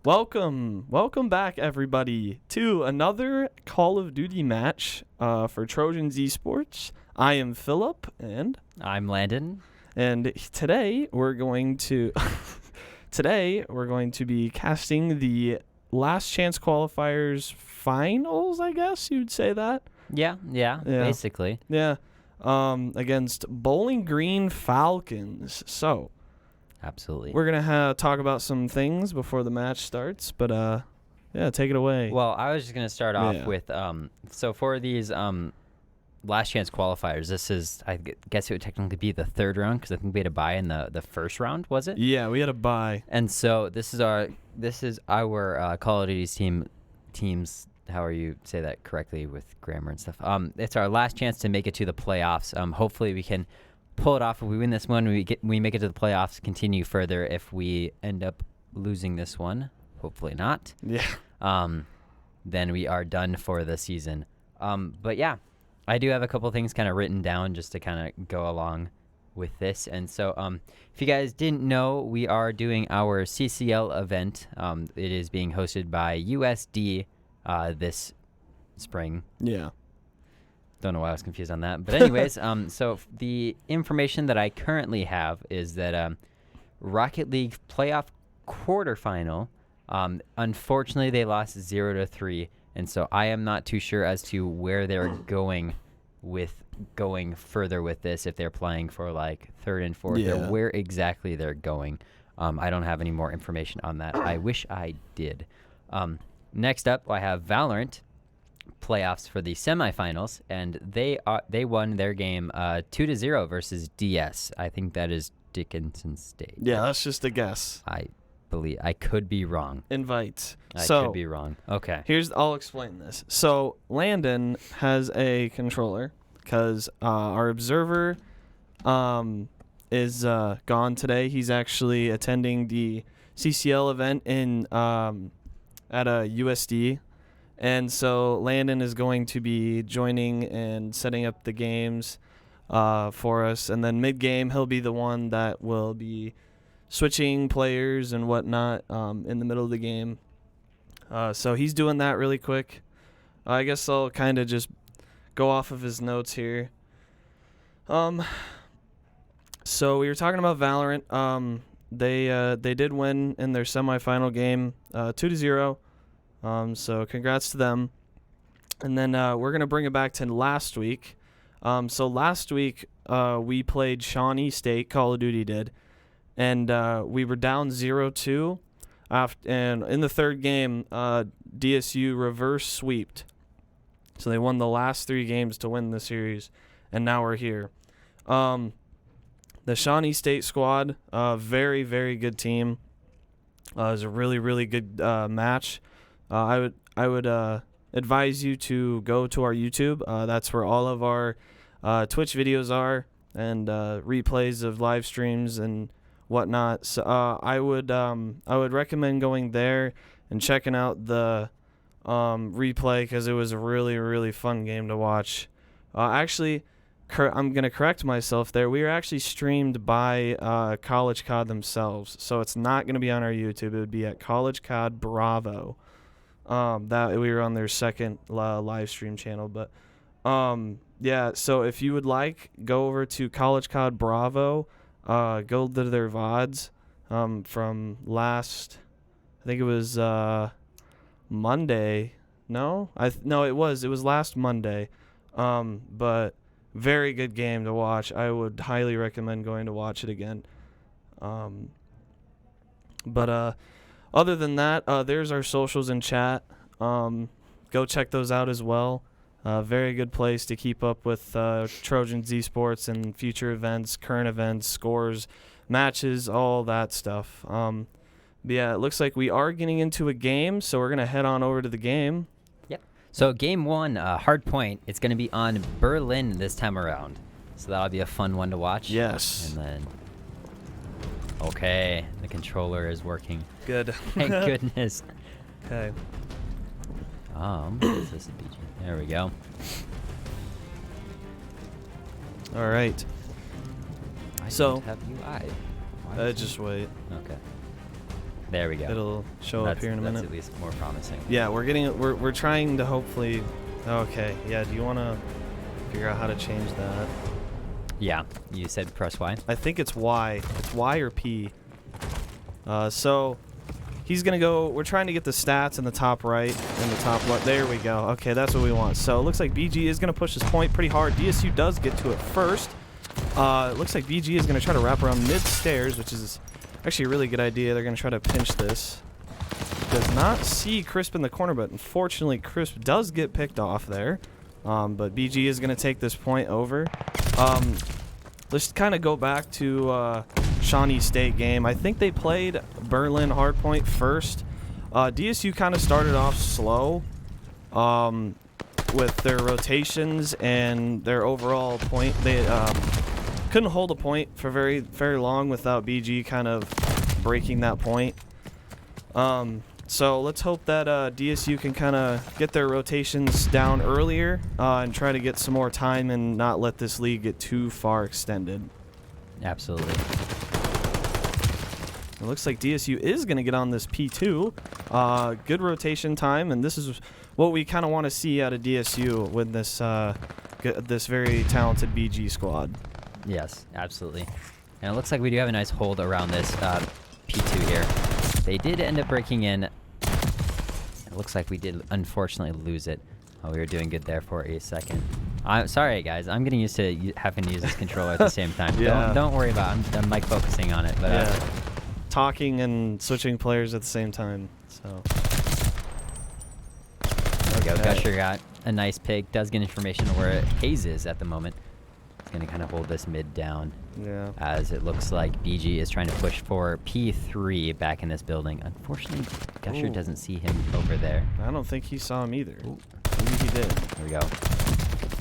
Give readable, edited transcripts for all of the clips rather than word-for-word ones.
Welcome back, everybody, to another Call of Duty match for Trojans Esports. I am Philip, and I'm Landon. And today we're going to be casting the last chance qualifiers finals. I guess you'd say that. Yeah, basically. Yeah. Against Bowling Green Falcons. So. Absolutely. We're going to talk about some things before the match starts, but yeah, take it away. Well, I was just going to start off with, so for these last chance qualifiers, this is, I guess it would technically be the third round, because I think we had a bye in the first round, was it? Yeah, we had a bye. And so this is our Call of Duty's teams, however you say that correctly with grammar and stuff. It's our last chance to make it to the playoffs. Hopefully we can pull it off. If we win this one, we make it to the playoffs, continue further. If we end up losing this one, hopefully not. Yeah. Then we are done for the season. But yeah, I do have a couple things kind of written down just to kind of go along with this. And so if you guys didn't know, we are doing our CCL event. It is being hosted by USD this spring. Yeah. Don't know why I was confused on that. But anyways, so the information that I currently have is that Rocket League playoff quarterfinal, unfortunately they lost 0-3. And so I am not too sure as to where they're going further with this, if they're playing for like third and fourth, or where exactly they're going. I don't have any more information on that. I wish I did. Next up, I have Valorant playoffs for the semifinals, and they won their game 2-0 versus DS. I think that is Dickinson State. Yeah, that's just a guess. I believe I could be wrong. Invite. I could be wrong. Okay. I'll explain this. So Landon has a controller because our observer is gone today. He's actually attending the CCL event at a USD. And so Landon is going to be joining and setting up the games for us. And then mid-game, he'll be the one that will be switching players and whatnot in the middle of the game. So he's doing that really quick. I guess I'll kind of just go off of his notes here. So we were talking about Valorant. They did win in their semifinal game 2-0. So congrats to them. And then we're going to bring it back to last week. So last week we played Shawnee State, Call of Duty did, and we were down 0-2. And in the third game, DSU reverse sweeped. So they won the last 3 games to win the series, and now we're here. The Shawnee State squad, very, very good team. It was a really, really good match. I would advise you to go to our YouTube. That's where all of our Twitch videos are, and replays of live streams and whatnot. So I would recommend going there and checking out the replay, because it was a really, really fun game to watch. Actually, I'm gonna correct myself there. We were actually streamed by College COD themselves, so it's not gonna be on our YouTube. It would be at College COD Bravo. That we were on their second live stream channel. But yeah, so if you would like, go over to College COD Bravo, go to their VODs from last, I think it was Monday. No, it was last Monday. But very good game to watch. I would highly recommend going to watch it again. But other than that, there's our socials in chat. Go check those out as well. Very good place to keep up with Trojans Esports and future events, current events, scores, matches, all that stuff. But yeah, it looks like we are getting into a game, so we're going to head on over to the game. Yep. So game 1, hard point. It's going to be on Berlin this time around. So that'll be a fun one to watch. Yes. And then... Okay, the controller is working. Good. Thank goodness. Okay. Is this a BG? There we go. All right. I So, don't have UI. Why is just wait. Okay. There we go. It'll show up here in a minute. That's at least more promising. Yeah, we're trying to hopefully. Okay, yeah. Do you want to figure out how to change that? Yeah, you said press Y. I think it's Y. It's Y or P. So he's gonna go. We're trying to get the stats in the top right and the top left. There we go. Okay, that's what we want. So it looks like BG is gonna push this point pretty hard. DSU does get to it first. It looks like BG is gonna try to wrap around mid stairs, which is actually a really good idea. They're gonna try to pinch this. Does not see Crisp in the corner, but unfortunately Crisp does get picked off there. But BG is going to take this point over. Let's kind of go back to Shawnee State game. I think they played Berlin Hardpoint first. DSU kind of started off slow with their rotations and their overall point. They couldn't hold a point for very long without BG kind of breaking that point. So let's hope that DSU can kind of get their rotations down earlier and try to get some more time and not let this league get too far extended. Absolutely. It looks like DSU is going to get on this P2. Good rotation time, and this is what we kind of want to see out of DSU with this this very talented BG squad. Yes, absolutely. And it looks like we do have a nice hold around this P2 here. They did end up breaking in. It looks like we did unfortunately lose it. We were doing good there for a second. I'm sorry, guys. I'm getting used to having to use this controller at the same time. Yeah. Don't worry about it. I'm like focusing on it. But yeah. Talking and switching players at the same time. So. There we go. Gusher got a nice pick. Does get information where Hayes is at the moment. He's going to kind of hold this mid down. Yeah. As it looks like BG is trying to push for P3 back in this building. Unfortunately, Gusher doesn't see him over there. I don't think he saw him either. Ooh. Maybe he did. There we go.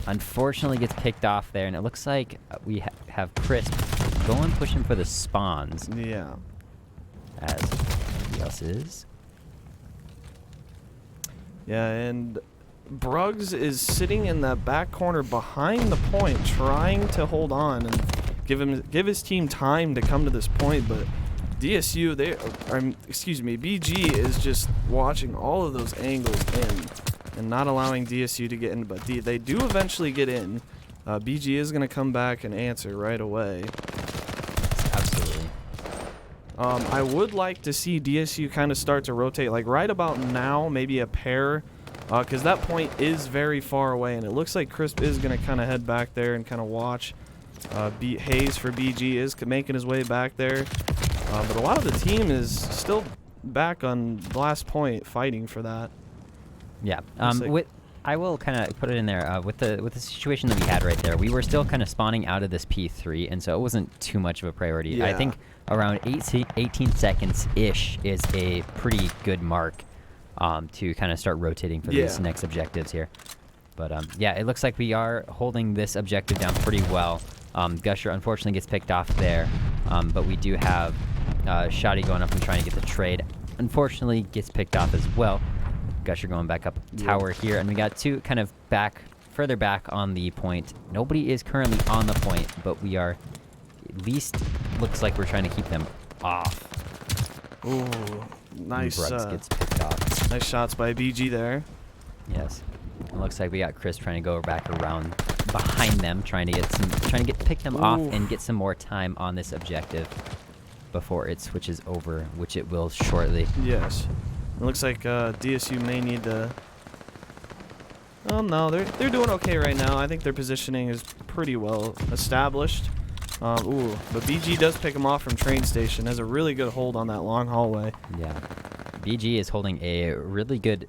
Unfortunately, gets picked off there, and it looks like we have Crisp going pushing for the spawns. Yeah. As he else is. Yeah, and Bruggs is sitting in that back corner behind the point, trying to hold on and give his team time to come to this point. But DSU, BG is just watching all of those angles in and not allowing DSU to get in. But they do eventually get in. BG is going to come back and answer right away. Absolutely. I would like to see DSU kind of start to rotate, like right about now, maybe a pair. Because that point is very far away, and it looks like Crisp is going to kind of head back there and kind of watch. Hayes for BG is making his way back there. But a lot of the team is still back on the last point fighting for that. Yeah. I will kind of put it in there. With the situation that we had right there, we were still kind of spawning out of this P3, and so it wasn't too much of a priority. Yeah. I think around 18 seconds-ish is a pretty good mark. To kind of start rotating for these next objectives here. But yeah, it looks like we are holding this objective down pretty well. Gusher unfortunately gets picked off there, but we do have Shoddy going up and trying to get the trade. Unfortunately gets picked off as well. Gusher going back up tower here, and we got two kind of further back on the point. Nobody is currently on the point, but we are, at least looks like we're trying to keep them off. Ooh, nice. Bruggs gets picked off. Nice shots by BG there. Yes. It looks like we got Chris trying to go back around behind them, trying to pick them off and get some more time on this objective before it switches over, which it will shortly. Yes. It looks like DSU may need to. Oh no, they're doing okay right now. I think their positioning is pretty well established. But BG does pick him off from train station. Has a really good hold on that long hallway. Yeah. BG is holding a really good.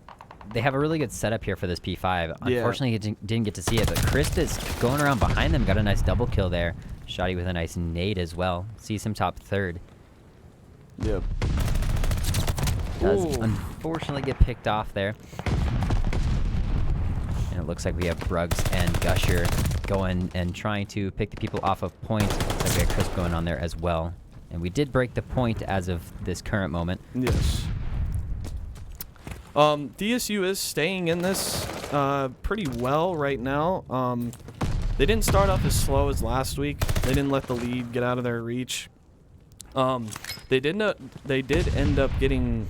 They have a really good setup here for this P5. Unfortunately, he didn't get to see it, but Crisp is going around behind them. Got a nice double kill there. Shoddy with a nice nade as well. Sees him top third. Yep. Does unfortunately get picked off there. And it looks like we have Bruggs and Gusher going and trying to pick the people off of points. Looks like we have Crisp going on there as well. And we did break the point as of this current moment. Yes. DSU is staying in this pretty well right now. They didn't start off as slow as last week. They didn't let the lead get out of their reach. They did end up getting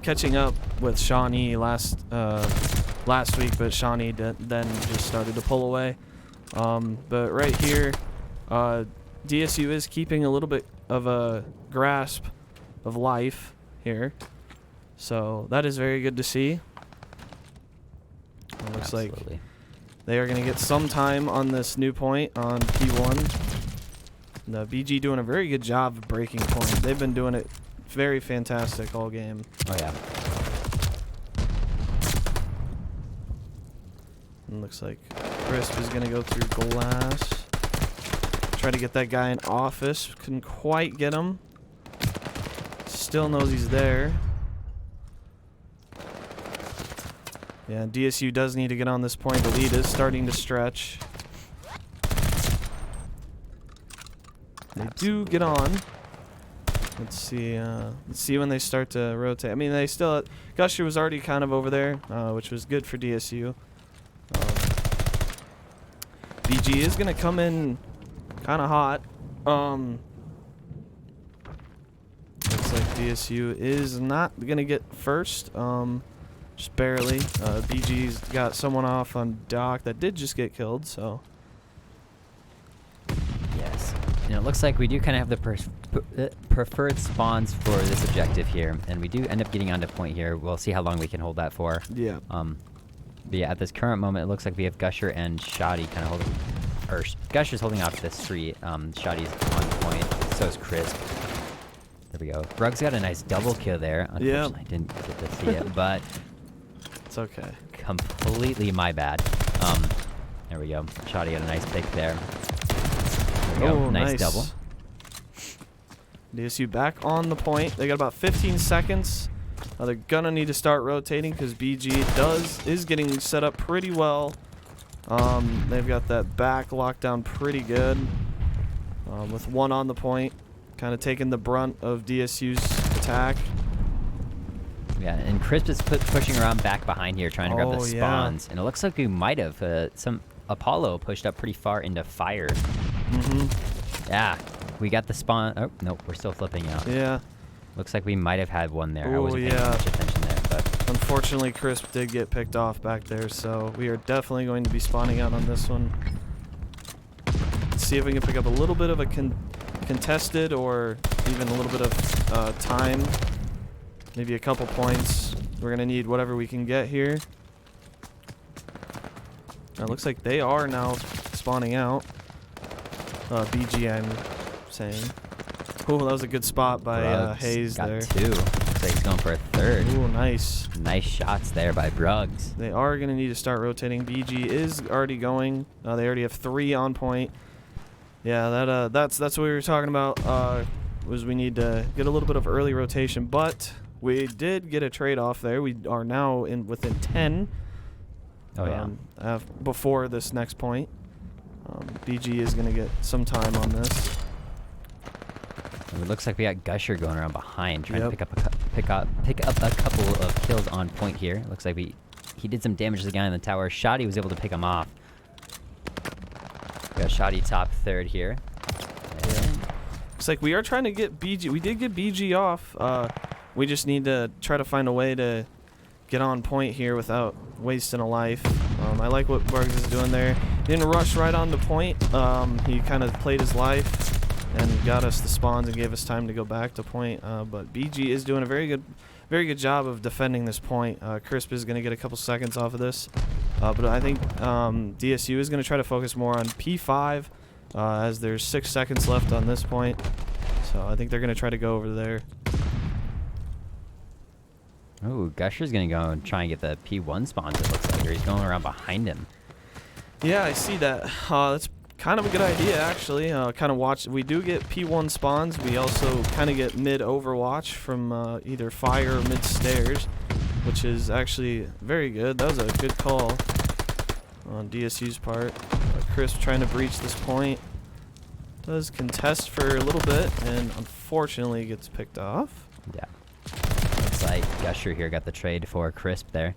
catching up with Shawnee last week, but Shawnee then just started to pull away. But right here, DSU is keeping a little bit of a grasp of life here, so that is very good to see. It looks like they are going to get some time on this new point on P1. The BG doing a very good job of breaking point. They've been doing it very fantastic all game. Oh, yeah. And looks like Crisp is going to go through glass. Try to get that guy in office. Couldn't quite get him. Still knows he's there. Yeah, DSU does need to get on this point. The lead is starting to stretch. They do get on. Let's see when they start to rotate. I mean, they still... Gusher was already kind of over there, which was good for DSU. BG is going to come in kind of hot. Looks like DSU is not going to get first. Just barely. BG's got someone off on Doc that did just get killed, so... Yes. And it looks like we do kind of have the preferred spawns for this objective here, and we do end up getting onto point here. We'll see how long we can hold that for. Yeah. But yeah, at this current moment, it looks like we have Gusher and Shoddy kind of holding, or Gusher's holding off the street. Shoddy's on point. So is Crisp. There we go. Brug's got a nice double kill there. Unfortunately, I didn't get to see it, but it's okay. Completely my bad. There we go. Shoddy got a nice pick there. Oh, nice double. DSU back on the point. They got about 15 seconds. They're gonna need to start rotating because BG is getting set up pretty well. They've got that back locked down pretty good. With one on the point, kind of taking the brunt of DSU's attack. Yeah, and Crisp is pushing around back behind here, trying to grab the spawns. Yeah. And it looks like we might have some Apollo pushed up pretty far into fire. Yeah, we got the spawn. Oh, nope, we're still flipping out. Yeah. Looks like we might have had one there. Oh, I wasn't paying much attention there, but... Unfortunately, Crisp did get picked off back there, so we are definitely going to be spawning out on this one. Let's see if we can pick up a little bit of a contested or even a little bit of time. Maybe a couple points. We're going to need whatever we can get here. It looks like they are now spawning out. BG, I'm saying. Oh, that was a good spot by Hayes got there. Two. Looks like he's going for a third. Oh, nice. Nice shots there by Bruggs. They are going to need to start rotating. BG is already going. They already have 3 on point. Yeah, that's what we were talking about. Was we need to get a little bit of early rotation, but we did get a trade off there. We are now within 10. Oh yeah. Before this next point. BG is going to get some time on this. And it looks like we got Gusher going around behind, trying to pick up a couple of kills on point here. Looks like he did some damage to the guy in the tower. Shoddy was able to pick him off. We got Shoddy top third here. Looks like we are trying to get BG. We did get BG off. We just need to try to find a way to get on point here without wasting a life. I like what Bruggs is doing there. Didn't rush right on the point. He kind of played his life and got us the spawns and gave us time to go back to point. But BG is doing a very good job of defending this point. Crisp is going to get a couple seconds off of this. But I think DSU is going to try to focus more on P5 as there's 6 seconds left on this point. So I think they're going to try to go over there. Oh, Gusher's going to go and try and get the P1 spawns, it looks like. Or he's going around behind him. Yeah, I see that. That's kind of a good idea, actually. Kind of watch. We do get P1 spawns. We also kind of get mid overwatch from either fire or mid stairs, which is actually very good. That was a good call on DSU's part. Crisp trying to breach this point. Does contest for a little bit and unfortunately gets picked off. Yeah. Looks like Gusher here got the trade for Crisp there.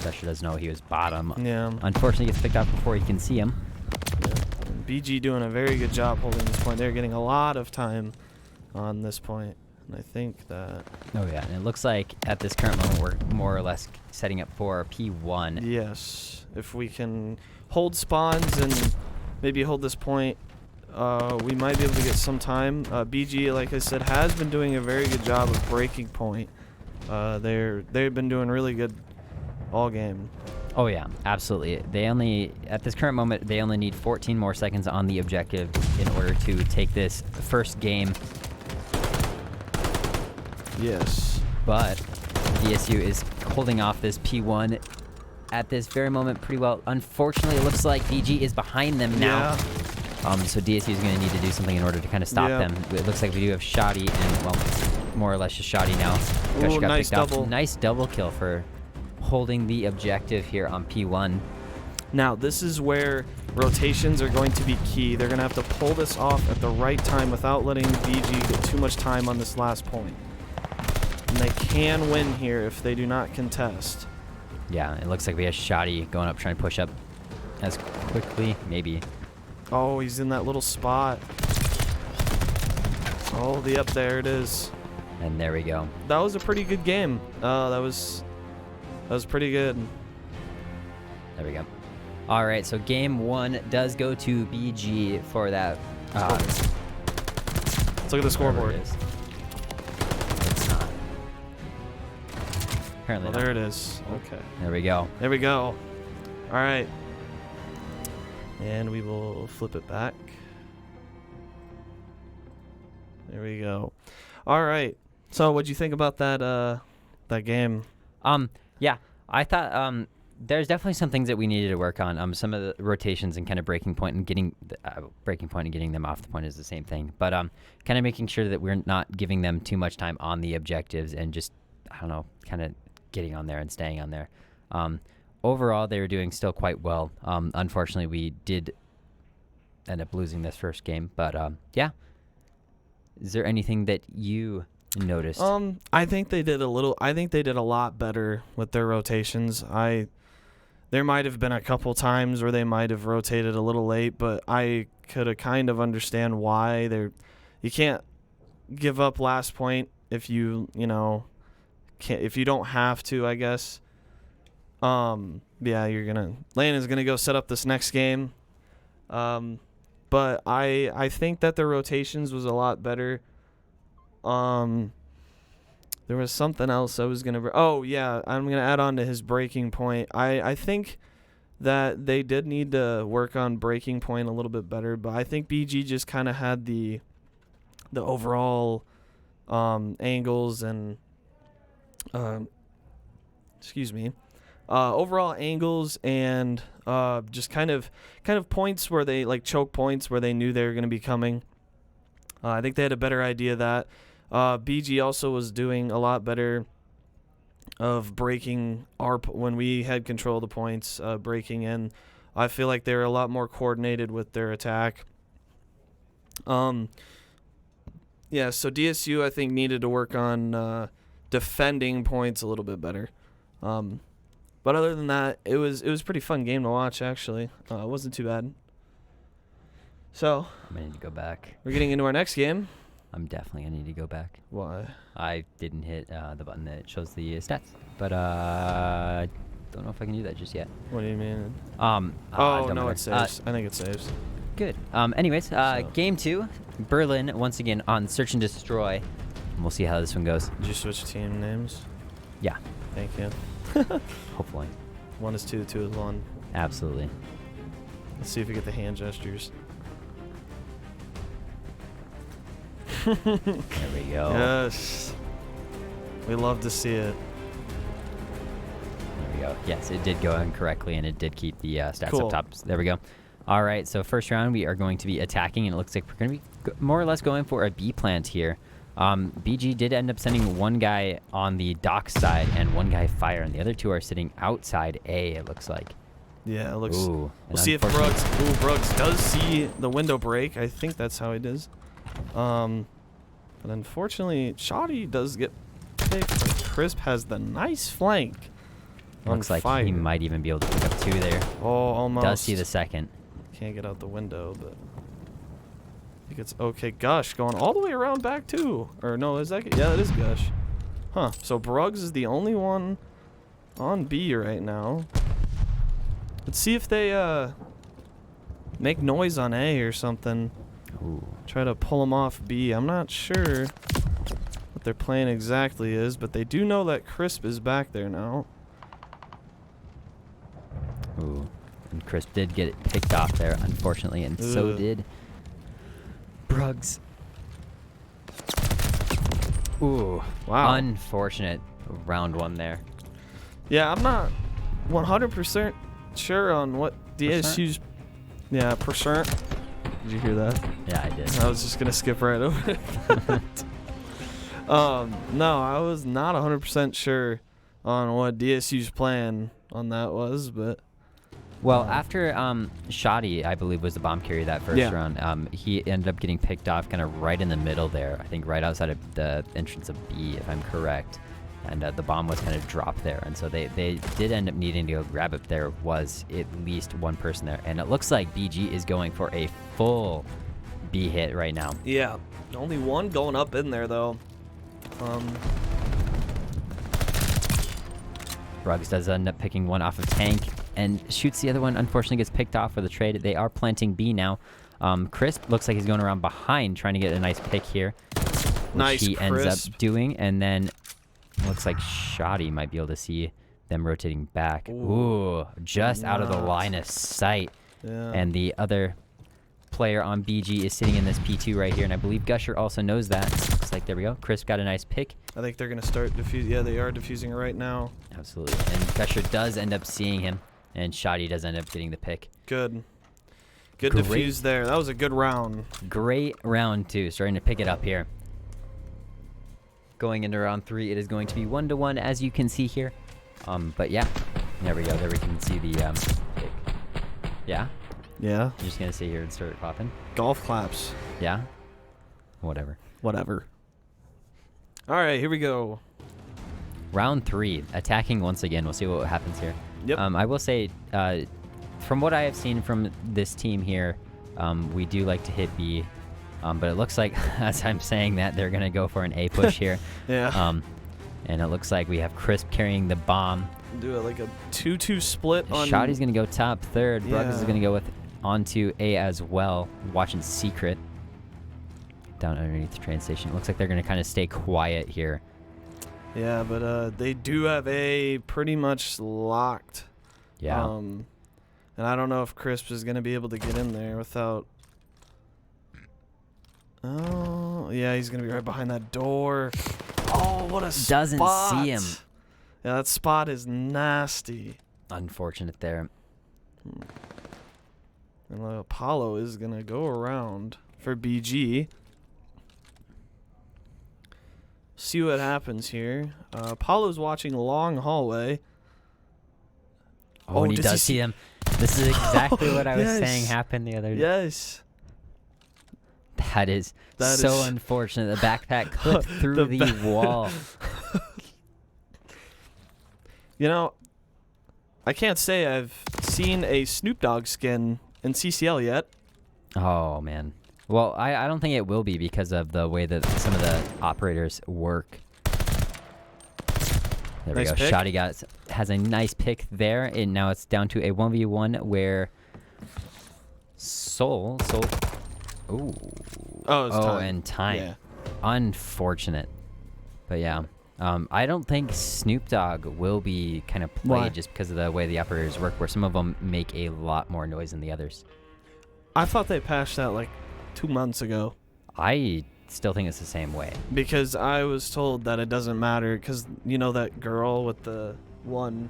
Gusher doesn't know he was bottom. Yeah. Unfortunately, gets picked off before he can see him. Yeah. BG doing a very good job holding this point. They're getting a lot of time on this point, and I think that... Oh, yeah, and it looks like at this current moment we're more or less setting up for P1. Yes. If we can hold spawns and maybe hold this point, we might be able to get some time. BG, like I said, has been doing a very good job of breaking point. They've been doing really good all game. Oh yeah, absolutely. At this current moment, they only need 14 more seconds on the objective in order to take this first game. Yes. But DSU is holding off this P1 at this very moment pretty well. Unfortunately, it looks like BG is behind them now. Yeah. So DSU is going to need to do something in order to kind of stop them. It looks like we do have Shoddy and, well, more or less just Shoddy now. Ooh, nice double. Nice double kill for holding the objective here on P1. Now, this is where rotations are going to be key. They're going to have to pull this off at the right time without letting BG get too much time on this last point. And they can win here if they do not contest. Yeah, it looks like we have Shoddy going up, trying to push up as quickly, maybe. Oh, he's in that little spot. Oh, the up there it is. And there we go. That was a pretty good game. That was pretty good. There we go. All right, so game 1 does go to BG for that. Let's look at the scoreboard. It's not. Apparently Oh, there it is. Okay. There we go. There we go. All right. And we will flip it back. There we go. All right. So, what'd you think about that game? Yeah, I thought there's definitely some things that we needed to work on. Some of the rotations and kind of breaking point and getting them off the point is the same thing. But kind of making sure that we're not giving them too much time on the objectives and just, I don't know, kind of getting on there and staying on there. Overall, they were doing still quite well. Unfortunately, we did end up losing this first game. But yeah, is there anything that you noticed? I think they did a lot better with their rotations. There might have been a couple times where they might have rotated a little late, but I could have kind of understand why you can't give up last point if you don't have to, I guess. Yeah, Landon's gonna go set up this next game. But I think that their rotations was a lot better. There was something else I was gonna. Oh yeah, I'm gonna add on to his breaking point. I think that they did need to work on breaking point a little bit better, but I think BG just kind of had the overall angles and overall angles and just kind of points where they like choke points where they knew they were gonna be coming. I think they had a better idea of that. BG also was doing a lot better of breaking when we had control of the points, breaking in. I feel like they were a lot more coordinated with their attack. Yeah, so DSU I think needed to work on defending points a little bit better. But other than that, it was a pretty fun game to watch actually. It wasn't too bad. So I'm gonna need to go back. We're getting into our next game. I'm definitely gonna need to go back. Why? I didn't hit the button that shows the stats, but don't know if I can do that just yet. What do you mean? Oh no, it saves. I think it saves. Good. Anyways, game 2, Berlin once again on Search and Destroy. And we'll see how this one goes. Did you switch team names? Yeah. Thank you. Hopefully. 1 is 2, 2 is 1. Absolutely. Let's see if we get the hand gestures. There we go. Yes. We love to see it. There we go. Yes, it did go in correctly, and it did keep the stats Cool. up top. There we go. All right, so first round, we are going to be attacking, and it looks like we're going to be more or less going for a B plant here. BG did end up sending one guy on the dock side and one guy fire, and the other two are sitting outside A, it looks like. Yeah, it looks... Ooh, we'll see if Bruggs does see the window break. I think that's how he does. But unfortunately, Shoddy does get picked. Crisp has the nice flank. Looks like fire. he might even be able to pick up 2 there. Oh, almost. Does see the second. can't get out the window, but I think it's okay. Gush going all the way around back too. Or no, is that? Yeah, that is Gush. Huh. So Bruggs is the only one on B right now. Let's see if they make noise on A or something. Ooh. Try to pull them off B. I'm not sure what their plan exactly is, but they do know that Crisp is back there now. Ooh. And Crisp did get it picked off there, unfortunately, and so did Bruggs. Ooh. Wow. Unfortunate round one there. Yeah, I'm not 100% sure on what DSU's... Yeah, percent. Did you hear that? Yeah, I did. I was just going to skip right over it. No, I was not 100% sure on what DSU's plan on that was, but... Well, after Shoddy, I believe, was the bomb carrier that first round, he ended up getting picked off kind of right in the middle there. I think right outside of the entrance of B, if I'm correct. And the bomb was kind of dropped there. And so they did end up needing to go grab it. There was at least one person there. And it looks like BG is going for a full B hit right now. Yeah, only one going up in there, though. Bruggs does end up picking one off of Tank and shoots the other one. Unfortunately, gets picked off for the trade. They are planting B now. Crisp looks like he's going around behind trying to get a nice pick here. Nice, he Crisp. ends up doing. And then looks like Shoddy might be able to see them rotating back. Ooh, just out of the line of sight. Yeah. And the other player on BG is sitting in this P2 right here, and I believe Gusher also knows that. Looks like, there we go. Crisp got a nice pick. I think they're going to start defusing. Yeah, they are defusing right now. Absolutely. And Gusher does end up seeing him, and Shoddy does end up getting the pick. Good. Good defuse there. That was a good round. Great round two. Starting to pick it up here. Going into round three, it is going to be 1-1, as you can see here. But yeah, there we go. There we can see the pick. Yeah? Yeah. I'm just going to sit here and start popping. Golf claps. Yeah? Whatever. Whatever. All right, here we go. Round three, attacking once again. We'll see what happens here. Yep. I will say, from what I have seen from this team here, we do like to hit B. But it looks like, as I'm saying that, they're going to go for an A push here. Yeah. And it looks like we have Crisp carrying the bomb. Do it like a 2-2 split on... Shoddy's going to go top third. Yeah. Bruggs is going to go with onto A as well, watching Secret down underneath the train station. It looks like they're going to kind of stay quiet here. Yeah, but they do have A pretty much locked. Yeah. And I don't know if Crisp is going to be able to get in there without... Oh, yeah, he's going to be right behind that door. Oh, what a spot. Doesn't see him. Yeah, that spot is nasty. Unfortunate there. And Apollo is going to go around for BG. See what happens here. Apollo's watching long hallway. Oh, and he does see him. This is exactly what I was saying happened the other day. Yes. That is so unfortunate. The backpack clipped through the wall. You know, I can't say I've seen a Snoop Dogg skin in CCL yet. Oh, man. Well, I don't think it will be because of the way that some of the operators work. There we go. Shoddy has a nice pick there, and now it's down to a 1v1 where Soul. Ooh. Oh, it's time. And time. Yeah. Unfortunate. But yeah. I don't think Snoop Dogg will be kind of played just because of the way the operators work, where some of them make a lot more noise than the others. I thought they patched that like 2 months ago. I still think it's the same way. Because I was told that it doesn't matter because, you know, that girl with the one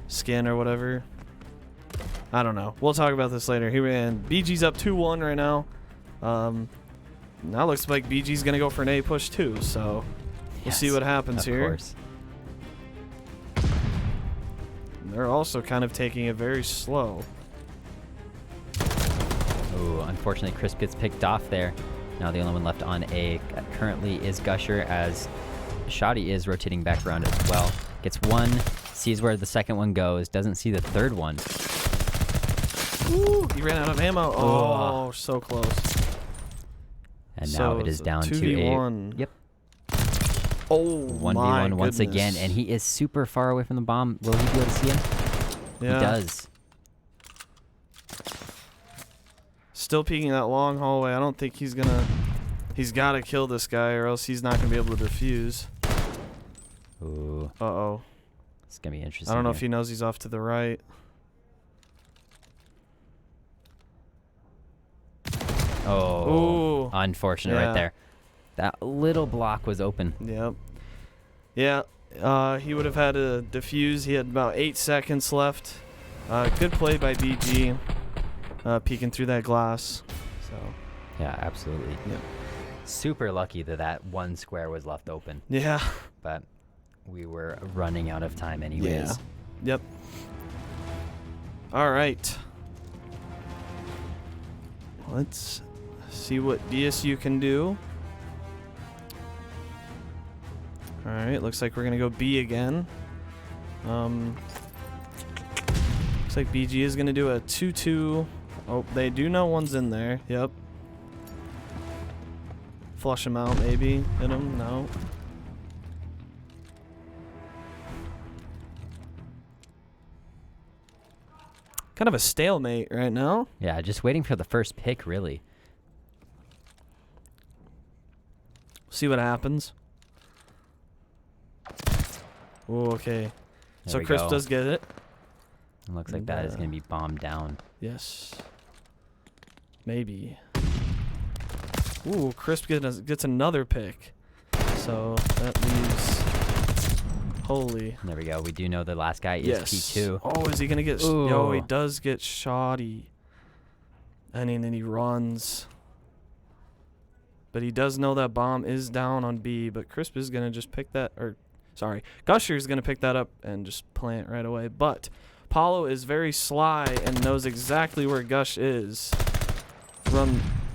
skin or whatever. I don't know. We'll talk about this later. Here and BG's up 2-1 right now. Now looks like BG's going to go for an A push too, so we'll see what happens here. Of course. They're also kind of taking it very slow. Oh, unfortunately, Crisp gets picked off there. Now the only one left on A currently is Gusher, as Shoddy is rotating back around as well. Gets one, sees where the second one goes, doesn't see the third one. Ooh, he ran out of ammo. Oh, so close. And So now it is it's a down to 2v1. a yep. Oh, 1v1 once again, goodness. and he is super far away from the bomb. Will he be able to see him? Yeah. He does. Still peeking that long hallway. I don't think he's gonna. He's gotta kill this guy, or else he's not gonna be able to defuse. Ooh, Uh-oh. it's gonna be interesting. I don't know here. if he knows he's off to the right. Oh, Ooh. unfortunate Yeah. right there. That little block was open. Yep. Yeah. He would have had to defuse. He had about 8 seconds left. Good play by BG. Peeking through that glass. So. Yeah, absolutely. Yep. Super lucky that that one square was left open, Yeah. but we were running out of time anyways. Yeah. Yep. All right. Let's see what DSU can do. All right. Looks like we're gonna go B again. Looks like BG is gonna do a 2-2. Oh, they do know one's in there. Yep. Flush him out, maybe. Hit him. No. Kind of a stalemate right now. Yeah, just waiting for the first pick, really. See what happens. Oh, okay. So we Chris go. does get it. It looks like that is going to be bombed down. Yes. Maybe. Ooh, Crisp gets another pick. So that leaves. Holy. There we go. We do know the last guy is Yes. P2. Oh, is he gonna get? Ooh. Yo, he does get shoddy. And then he runs. But he does know that bomb is down on B. But Crisp is gonna just pick that, or sorry, Gusher is gonna pick that up and just plant right away. But Paulo is very sly and knows exactly where Gush is.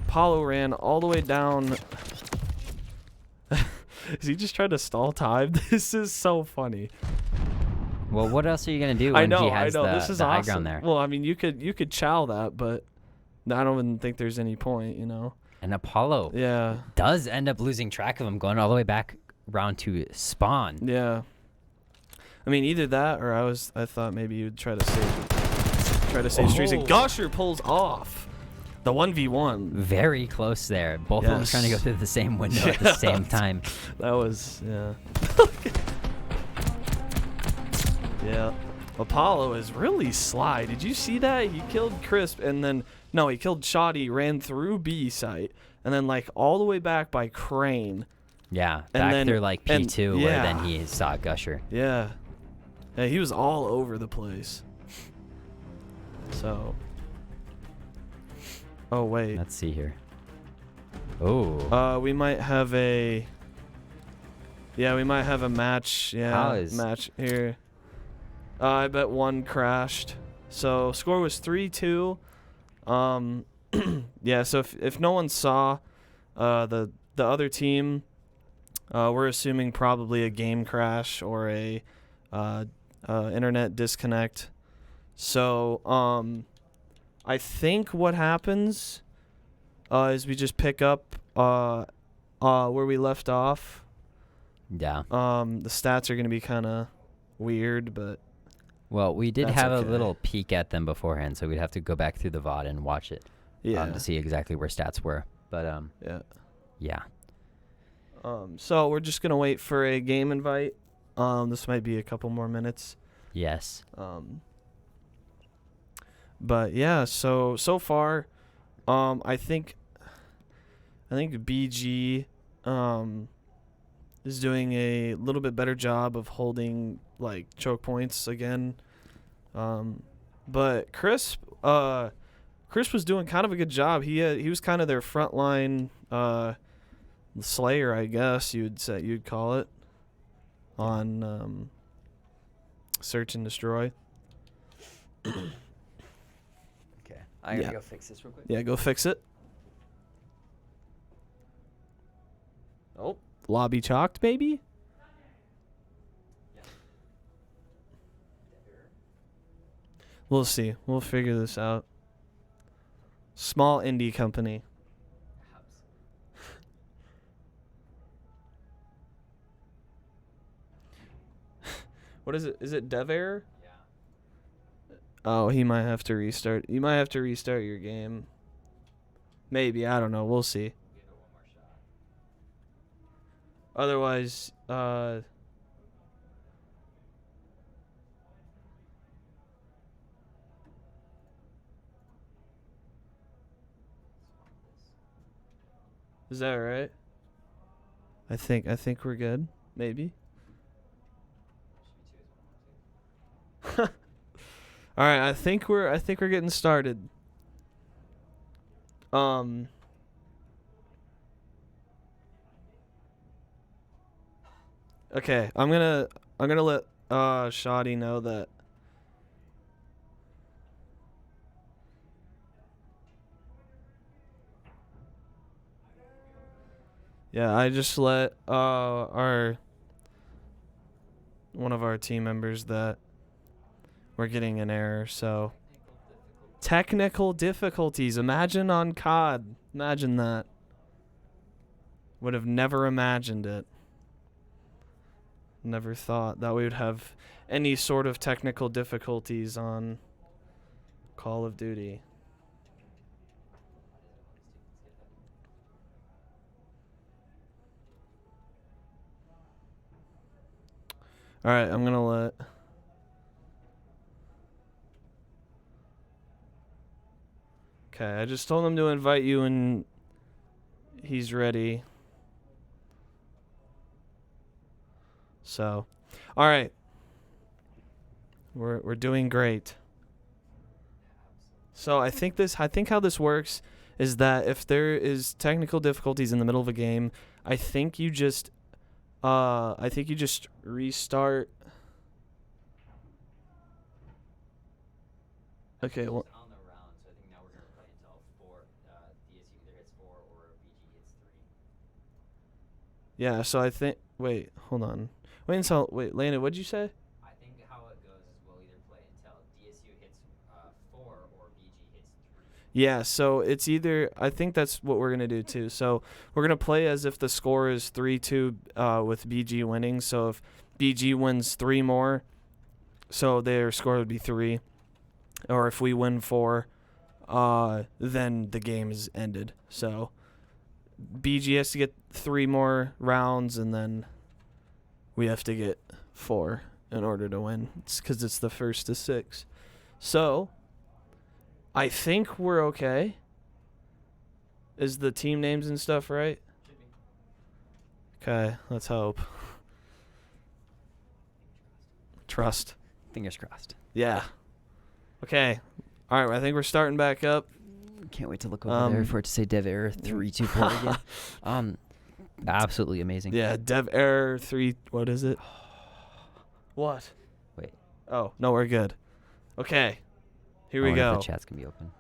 Paulo ran all the way down. Is he just trying to stall time? This is so funny. Well, what else are you going to do when he has This is the high awesome. ground there? Well, I mean, you could chow that, but I don't even think there's any point, you know. And Apollo Yeah. does end up losing track of him, going all the way back around to spawn. Yeah. I mean, either that or I thought maybe you'd try to save streaks. And Gusher pulls off the 1v1. Very close there. Both of them trying to go through the same window at the same time. That was, yeah. Yeah. Apollo is really sly. Did you see that? He killed Crisp and then, no, he killed Shoddy, ran through B site, and then like all the way back by Crane. Yeah, And back then- through like P2 and- where yeah. then he saw Gusher. Yeah. Yeah, he was all over the place. So. Oh, wait. Let's see here. Oh. We might have a. Yeah, we might have a match. Yeah, match here. I bet one crashed. So score was 3-2. Yeah. So if no one saw, the other team, we're assuming probably a game crash or a internet disconnect. So I think what happens is we just pick up where we left off. Yeah. The stats are going to be kind of weird, but Well, we did that's have okay. a little peek at them beforehand, so we'd have to go back through the VOD and watch it to see exactly where stats were. But yeah. So we're just going to wait for a game invite. This might be a couple more minutes. Yes. But yeah, so far, I think BG is doing a little bit better job of holding like choke points again. But Crisp was doing kind of a good job. He was kind of their frontline slayer, I guess you'd call it, on search and destroy. Okay. I gotta go fix this real quick. Yeah, go fix it. Oh, lobby chalked, baby. We'll see. We'll figure this out. Small indie company. What is it? Is it dev error? Yeah. Oh, he might have to restart. You might have to restart your game. Maybe. I don't know. We'll see. Give it one more shot. Otherwise, is that right? I think we're good. Maybe. All right, I think we're getting started. Okay, I'm gonna let Shoddy know that. Yeah, I just let one of our team members that we're getting an error, so technical difficulties. Imagine on COD. Imagine that. Would have never imagined it. Never thought that we would have any sort of technical difficulties on Call of Duty. All right, I'm gonna let. Okay, I just told him to invite you, and he's ready. So, all right, we're doing great. So I think how this works is that if there is technical difficulties in the middle of a game, I think you just restart. Okay, well. On the round, so I think now we're gonna play until 4. DSU either hits 4 or BG hits 3. Yeah, so I think. Wait, hold on. Wait, Landon, what'd you say? I think how it goes is we'll either play until DSU hits 4 or BG hits 3. Yeah, so it's either. I think that's what we're gonna do too. So we're gonna play as if the score is 3-2 with BG winning. So if BG wins 3 more, so their score would be 3. Or if we win 4, then the game is ended. So BG has to get 3 more rounds, and then we have to get 4 in order to win. It's because it's the first to 6. So I think we're okay. Is the team names and stuff right? Should be. Okay, let's hope. Trust. Fingers crossed. Yeah. Okay. All right, I think we're starting back up. Can't wait to look over there for it to say dev error 324 again. Absolutely amazing. Yeah, dev error 3. What is it? What? Wait. Oh, no, we're good. Okay. Here we I wonder go. if the chat's gonna be open.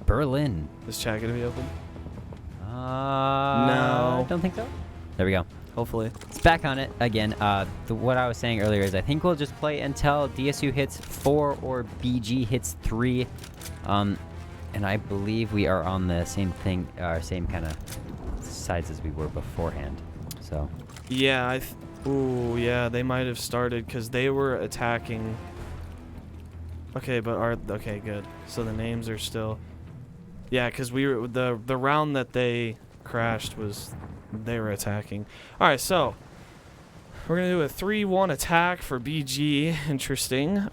Berlin. Is chat gonna be open? No. No. Don't think so. There we go. Hopefully. It's back on it again. What I was saying earlier is I think we'll just play until DSU hits 4 or BG hits 3. And I believe we are on the same thing, same kind of sides as we were beforehand. So. Yeah, ooh, yeah, they might have started because they were attacking. Okay, but okay, good. So the names are still. Yeah, because we were the round that they crashed was they were attacking. All right, so we're gonna do a 3-1 attack for BG. Interesting.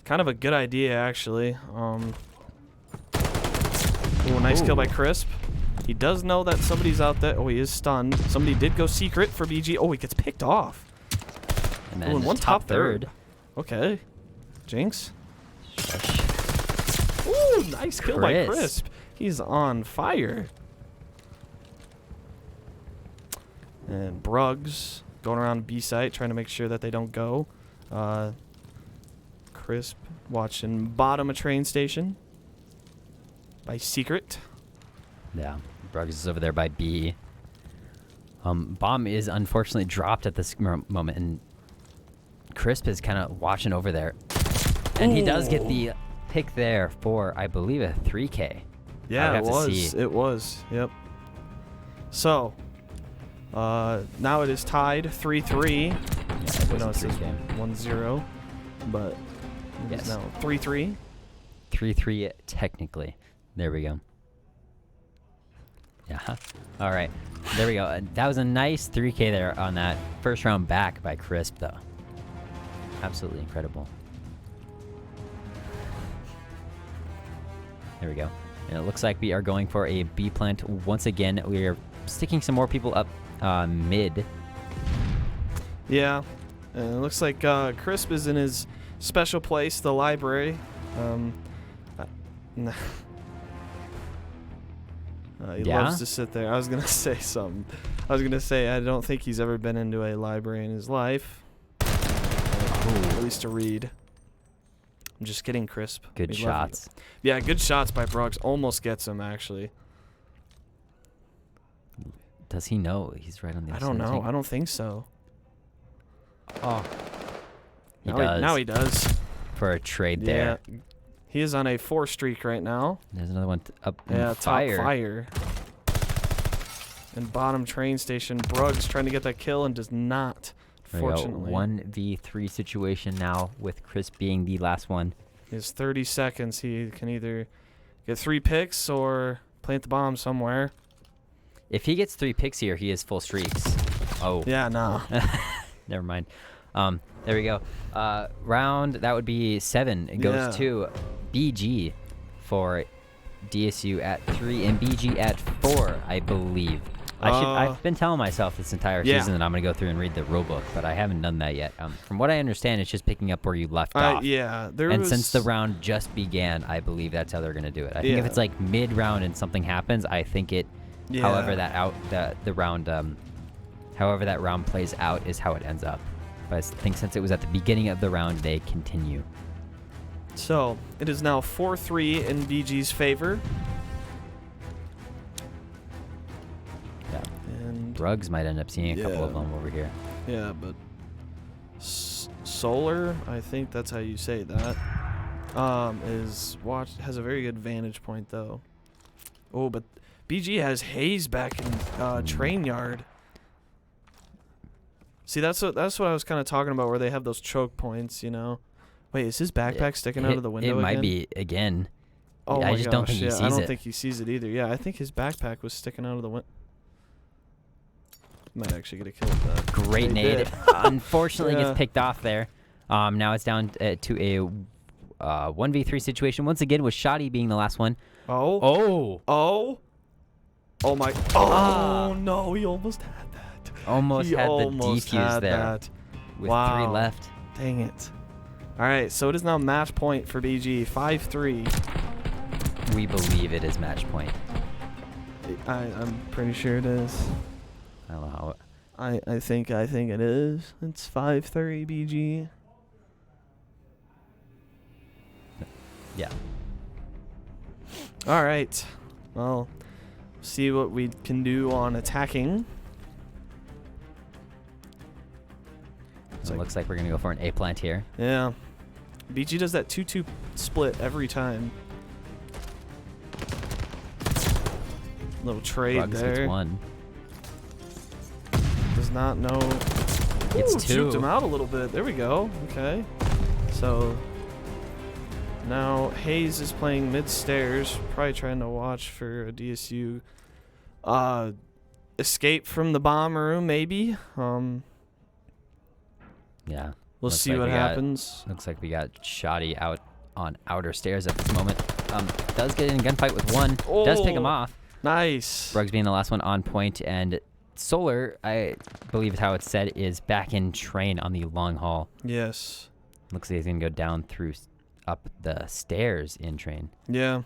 Kind of a good idea actually. Ooh, nice kill by Crisp. He does know that somebody's out there. Oh, he is stunned. Somebody did go secret for BG. Oh, he gets picked off. And then Ooh, and one top third. Okay. Jinx. Ooh, nice kill by Crisp. He's on fire. And Bruggs going around B site trying to make sure that they don't go. Crisp watching bottom of train station by secret. Yeah, Bruggs is over there by B. Bomb is unfortunately dropped at this moment, and Crisp is kind of watching over there. And he does get the pick there for, I believe, a 3K. Yeah, it was. It was. Yep. So, now it is tied 3-3. Yeah, I know it says 3K. 1-0, but it is now 3-3. 3-3 technically. There we go. Yeah. All right. There we go. That was a nice 3K there on that first round back by Crisp, though. Absolutely incredible. There we go. And it looks like we are going for a B plant once again. We are sticking some more people up mid. Yeah. And it looks like Crisp is in his special place, the library. He loves to sit there. I was going to say something. I was going to say I don't think he's ever been into a library in his life. At least to read. I'm just kidding, Crisp. Good shots. Yeah, good shots by Bruggs. Almost gets him, actually. Does he know he's right on the I don't know. I don't think so. Oh. Now he does. For a trade there. He is on a 4 streak right now. There's another one up in fire. Top fire. And bottom train station. Bruggs trying to get that kill and does not. Fortunately. 1v3 situation now with Chris being the last one. He has 30 seconds. He can either get 3 picks or plant the bomb somewhere. If he gets 3 picks here, he is full streaks. Oh. Yeah, no. Never mind. There we go. Round, that would be 7. It goes to BG for DSU at 3 and BG at 4, I believe. I've been telling myself this entire season that I'm going to go through and read the rulebook, but I haven't done that yet. From what I understand, it's just picking up where you left off. Yeah. Since the round just began, I believe that's how they're going to do it. I think if it's like mid-round and something happens, I think it, however that round plays out is how it ends up. But I think since it was at the beginning of the round, they continue. So, it is now 4-3 in BG's favor. Yeah. And Bruggs might end up seeing a couple of them over here. Yeah, but Solar, I think that's how you say that, has a very good vantage point, though. Oh, but BG has Hayes back in train yard. See, that's what I was kind of talking about, where they have those choke points, you know. Wait, is his backpack sticking out of the window again? It might be again. Oh I just don't think he sees it. I don't think he sees it either. Yeah, I think his backpack was sticking out of the window. Might actually get a kill with that. Great nade. Unfortunately, gets picked off there. Now it's down to a 1v3 situation once again, with Shoddy being the last one. Oh my! Oh no! He almost had that. Almost had the defuse there. With 3 left. Dang it! All right, so it is now match point for BG. 5-3. We believe it is match point. I'm pretty sure it is. I don't know how. I think it is. It's 5-3 BG. Yeah. All right. Well, see what we can do on attacking. So it looks like we're gonna go for an A plant here. Yeah. BG does that 2-2 split every time. Little trade Bruggs there. gets 1. Does not know. It's 2. Juked him out a little bit. There we go. Okay. So now Hayes is playing mid stairs, probably trying to watch for a DSU escape from the bomb room, maybe. Yeah. We'll see what happens. Looks like we got Shoddy out on outer stairs at this moment. Does get in a gunfight with 1. Does pick him off. Nice. Bruggs being the last one on point, and Solar, I believe is how it's said, is back in train on the long haul. Yes. Looks like he's going to go down through up the stairs in train. Yeah.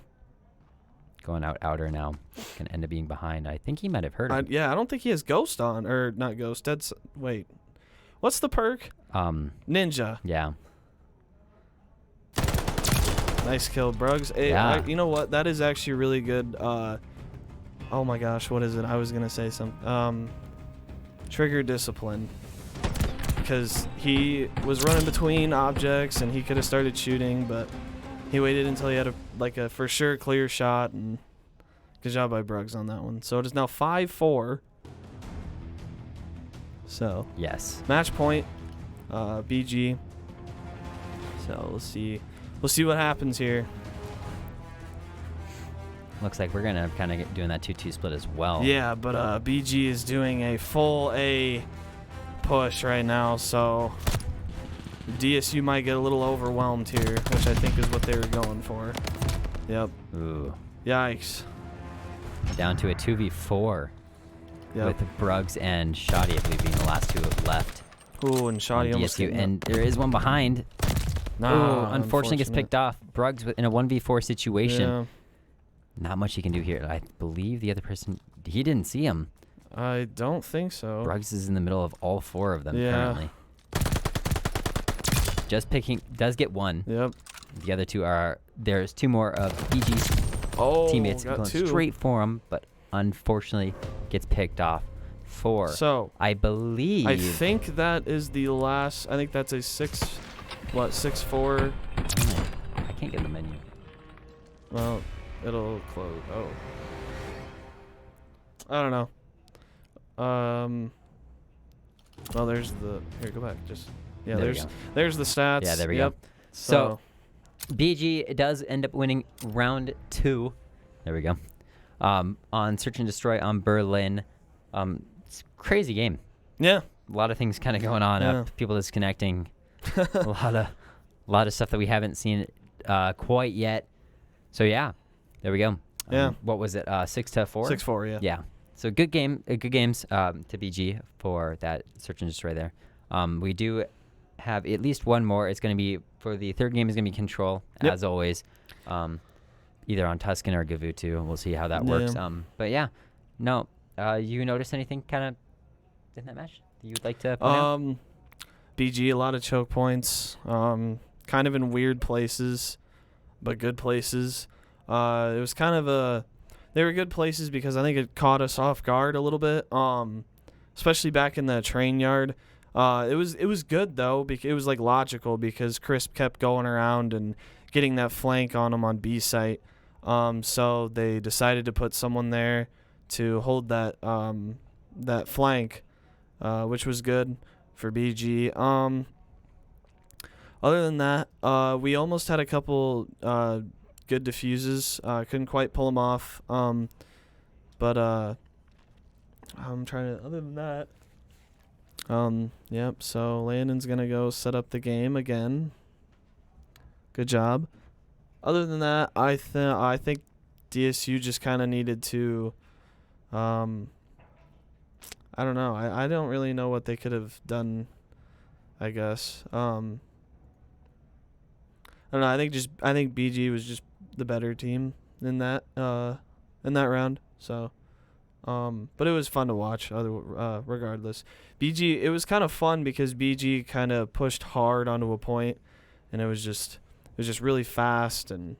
Going out outer now. Can end up being behind. I think he might have heard him. Yeah, I don't think he has Ghost on. Or not Ghost. Wait. What's the perk? Ninja. Yeah. Nice kill, Bruggs. You know what? That is actually really good. Oh my gosh, what is it? I was going to say something. Trigger discipline. because he was running between objects and he could have started shooting, but he waited until he had a for sure clear shot, and good job by Bruggs on that one. So it is now 5-4. So yes, match point, BG. So we'll see what happens here. Looks like we're gonna kind of doing that 2-2 split as well. Yeah, but BG is doing a full A push right now, so DSU might get a little overwhelmed here, which I think is what they were going for. Yep. Ooh. Yikes. Down to a 2v4 with Bruggs and Shoddy, I believe, being the last two left. Ooh, and Shoddy almost DSU, and there is one behind. Nah, Ooh, unfortunately gets picked off. Bruggs in a 1v4 situation. Yeah. Not much he can do here. I believe the other person, he didn't see him. I don't think so. Bruggs is in the middle of all four of them currently. Just picking, does get one. Yep. The other two are, there's two more of BG's teammates going straight for him, but unfortunately gets picked off. So I believe. I think that is the last. I think that's a 6-4. I can't get the menu. Well, it'll close. Oh. I don't know. Well, there's the. Here, go back. Just. Yeah, there's the stats. Yeah, there we go. So BG does end up winning round 2. There we go. On Search and Destroy on Berlin. It's a crazy game. Yeah. A lot of things kind of going on. People disconnecting. a lot of stuff that we haven't seen quite yet. So yeah, there we go. Yeah. What was it? 6-4. 6-4. Yeah. Yeah. So good game. Good games to BG for that Search and Destroy there. We do have at least one more. It's going to be for the third game is going to be Control as always, either on Tuscan or Gavutu. We'll see how that works. But yeah, no. You noticed anything kind of in that match that you'd like to point out? BG, a lot of choke points. Kind of in weird places, but good places. It was kind of they were good places because I think it caught us off guard a little bit. Especially back in the train yard. It was good though, because it was like logical because Crisp kept going around and getting that flank on him on B site. So they decided to put someone there to hold that that flank, which was good for BG. Other than that, we almost had a couple good diffuses. Couldn't quite pull them off. But I'm trying to. Other than that. Yep, so Landon's going to go set up the game again. Good job. Other than that, I think DSU just kind of needed to, I don't know. I don't really know what they could have done, I guess. I don't know. I think BG was just the better team in that round, so. But it was fun to watch. Regardless, BG. It was kind of fun because BG kind of pushed hard onto a point, and it was just really fast, and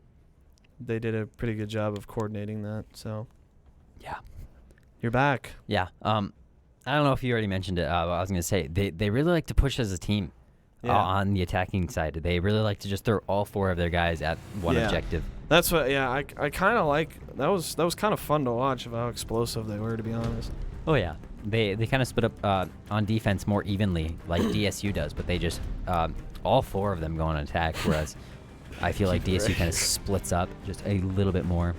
they did a pretty good job of coordinating that. So, yeah, you're back. Yeah. I don't know if you already mentioned it. I was gonna say they really like to push as a team. On the attacking side, they really like to just throw all four of their guys at one objective. That's what. Yeah, I kind of like that. Was kind of fun to watch of how explosive they were, to be honest. Oh yeah, they kind of split up on defense more evenly, like DSU does, but they just all four of them go on attack, whereas I feel like DSU kind of splits up just a little bit more.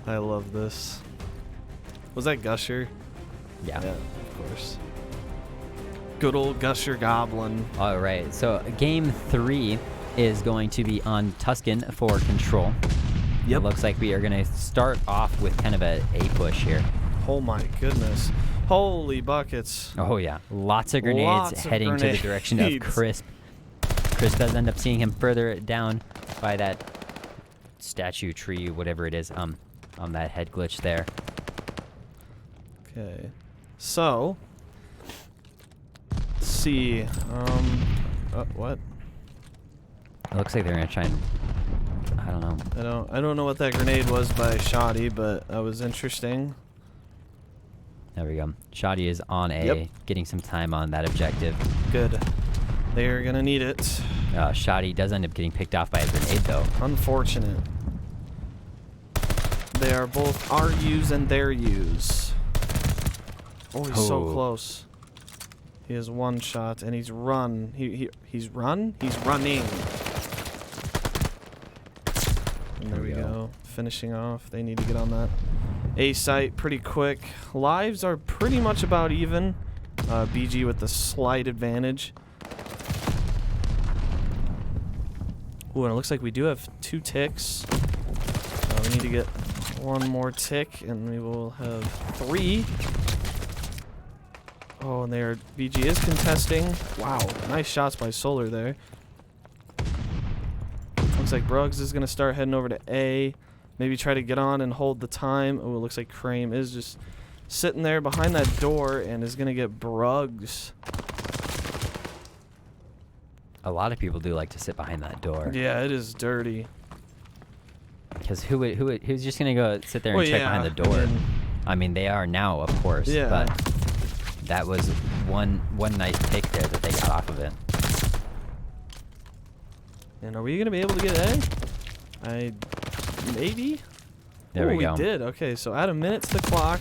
I love this. Was that Gusher? Yeah. Of course. Good old Gusher Goblin. All right, so game 3 is going to be on Tuscan for Control. Yep. It looks like we are going to start off with kind of a push here. Oh my goodness. Holy buckets. Oh yeah, lots of grenades heading to the direction of Crisp. Crisp does end up seeing him further down by that statue tree, whatever it is, on that head glitch there. Okay. So, let's see. What? It looks like they're gonna try and. I don't know. I don't know what that grenade was by Shoddy, but that was interesting. There we go. Shoddy is on A, getting some time on that objective. Good. They're going to need it. Shoddy does end up getting picked off by a grenade, though. Unfortunate. They are both our U's and their U's. Oh, he's so close. He has one shot, and he's run. He's run? He's running. And there we go. Finishing off. They need to get on that A site pretty quick. Lives are pretty much about even. BG with the slight advantage. Ooh, and it looks like we do have 2 ticks. We need to get 1 more tick, and we will have 3. Oh, and there, BG is contesting. Wow, nice shots by Solar there. Looks like Bruggs is going to start heading over to A. Maybe try to get on and hold the time. Oh, it looks like Crane is just sitting there behind that door and is going to get Bruggs. A lot of people do like to sit behind that door. Yeah, it is dirty. Because who's just going to go sit there and check behind the door? I mean, they are now, of course. Yeah. But that was one nice pick there that they got off of it. And are we going to be able to get A? Maybe? There we go. We did. Okay, so add a minute to the clock.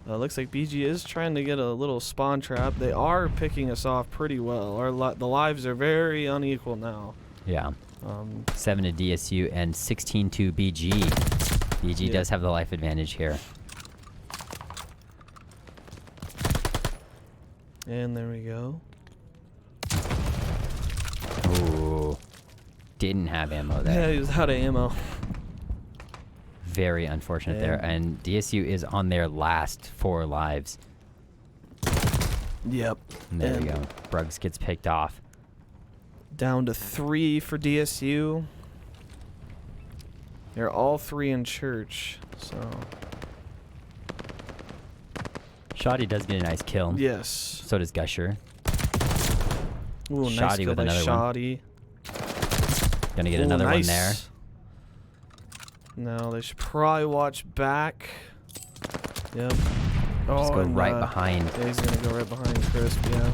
Looks like BG is trying to get a little spawn trap. They are picking us off pretty well. The lives are very unequal now. Yeah. 7 to DSU and 16 to BG. BG does have the life advantage here. And there we go. Ooh. Didn't have ammo there. Yeah, he was out of ammo. Very unfortunate there. And DSU is on their last 4 lives. Yep. And there we go. Bruggs gets picked off. Down to 3 for DSU. They're all 3 in church, so. Shoddy does get a nice kill. Yes. So does Gusher. Ooh, Shoddy nice kill with by another Shoddy. Gonna get another one there. No, they should probably watch back. Yep. Just go right behind. Yeah, he's gonna go right behind Crisp, yeah.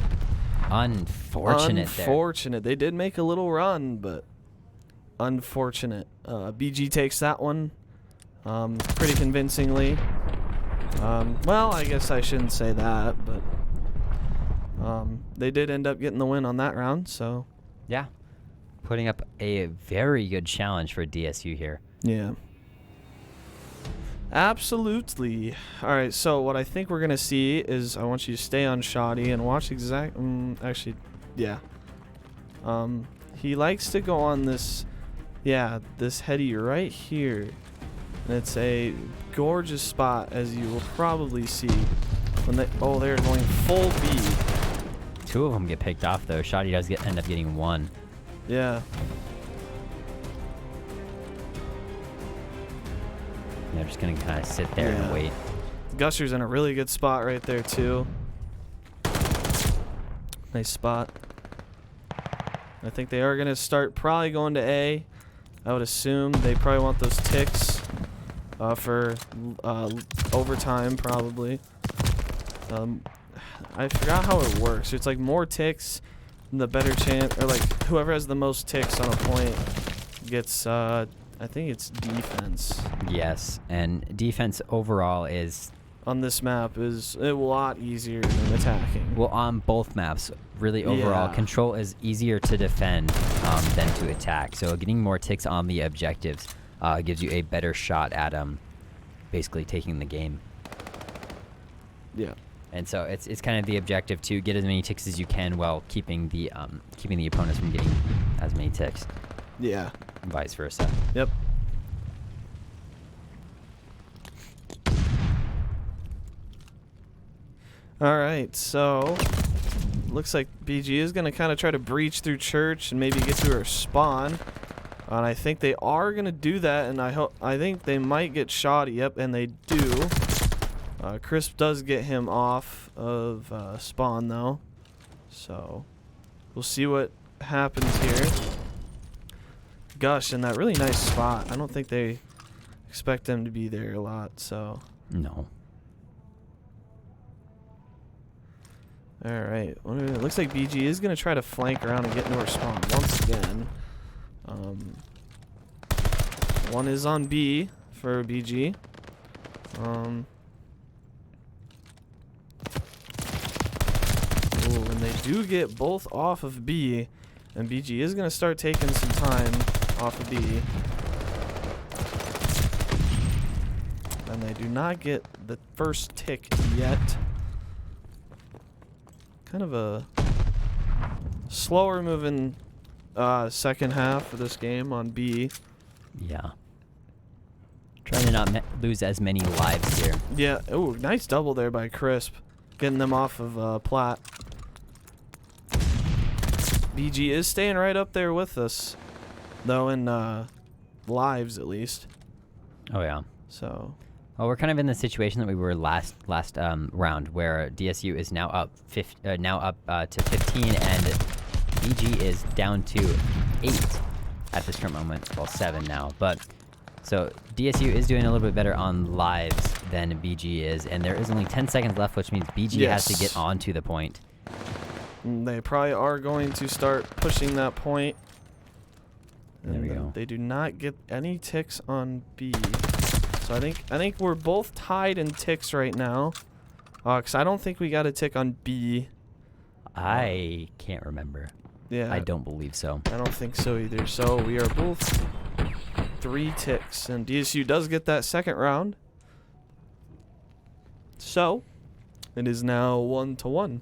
Unfortunate there. Unfortunate. They did make a little run, but unfortunate. BG takes that one pretty convincingly. Well, I guess I shouldn't say that, but they did end up getting the win on that round, so. Yeah. Putting up a very good challenge for DSU here. Yeah. Absolutely. All right, so what I think we're going to see is I want you to stay on Shoddy and watch actually, yeah. He likes to go on this, this heady right here. And it's a gorgeous spot, as you will probably see. When they're going full B. 2 of them get picked off, though. Shoddy does end up getting 1. Yeah. They're just going to kind of sit there and wait. Gusher's in a really good spot right there, too. Nice spot. I think they are going to start probably going to A. I would assume they probably want those ticks for overtime, probably. I forgot how it works. It's like more ticks, the better chance, or like whoever has the most ticks on a point gets, I think it's defense. Yes, and defense overall is... on this map is a lot easier than attacking. Well, on both maps, really overall, control is easier to defend than to attack. So getting more ticks on the objectives gives you a better shot at basically taking the game. Yeah. And so it's kind of the objective to get as many ticks as you can while keeping the opponents from getting as many ticks. Yeah. And vice versa. Yep. All right, so looks like BG is going to kind of try to breach through church and maybe get to her spawn. And I think they are going to do that, and I think they might get Shoddy. Yep, and they do. Crisp does get him off of spawn, though. So we'll see what happens here. Gush in that really nice spot. I don't think they expect them to be there a lot, so. No. All right. Well, it looks like BG is going to try to flank around and get into our spawn once again. One is on B for BG. Ooh, and they do get both off of B, and BG is going to start taking some time off of B. And they do not get the first tick yet. Kind of a slower moving second half of this game on B. Yeah. Trying to not lose as many lives here. Yeah. Ooh, nice double there by Crisp. Getting them off of Plat. BG is staying right up there with us, though, in lives at least. Oh, yeah. So... Well, we're kind of in the situation that we were last round, where DSU is now up to 15, and BG is down to 8 at this current moment. Well, 7 now, but so DSU is doing a little bit better on lives than BG is, and there is only 10 seconds left, which means BG has to get onto the point. They probably are going to start pushing that point. There we go. They do not get any ticks on B. So I think we're both tied in ticks right now. Because I don't think we got a tick on B. I can't remember. Yeah. I don't believe so. I don't think so either. So we are both 3 ticks. And DSU does get that second round. So it is now 1-1.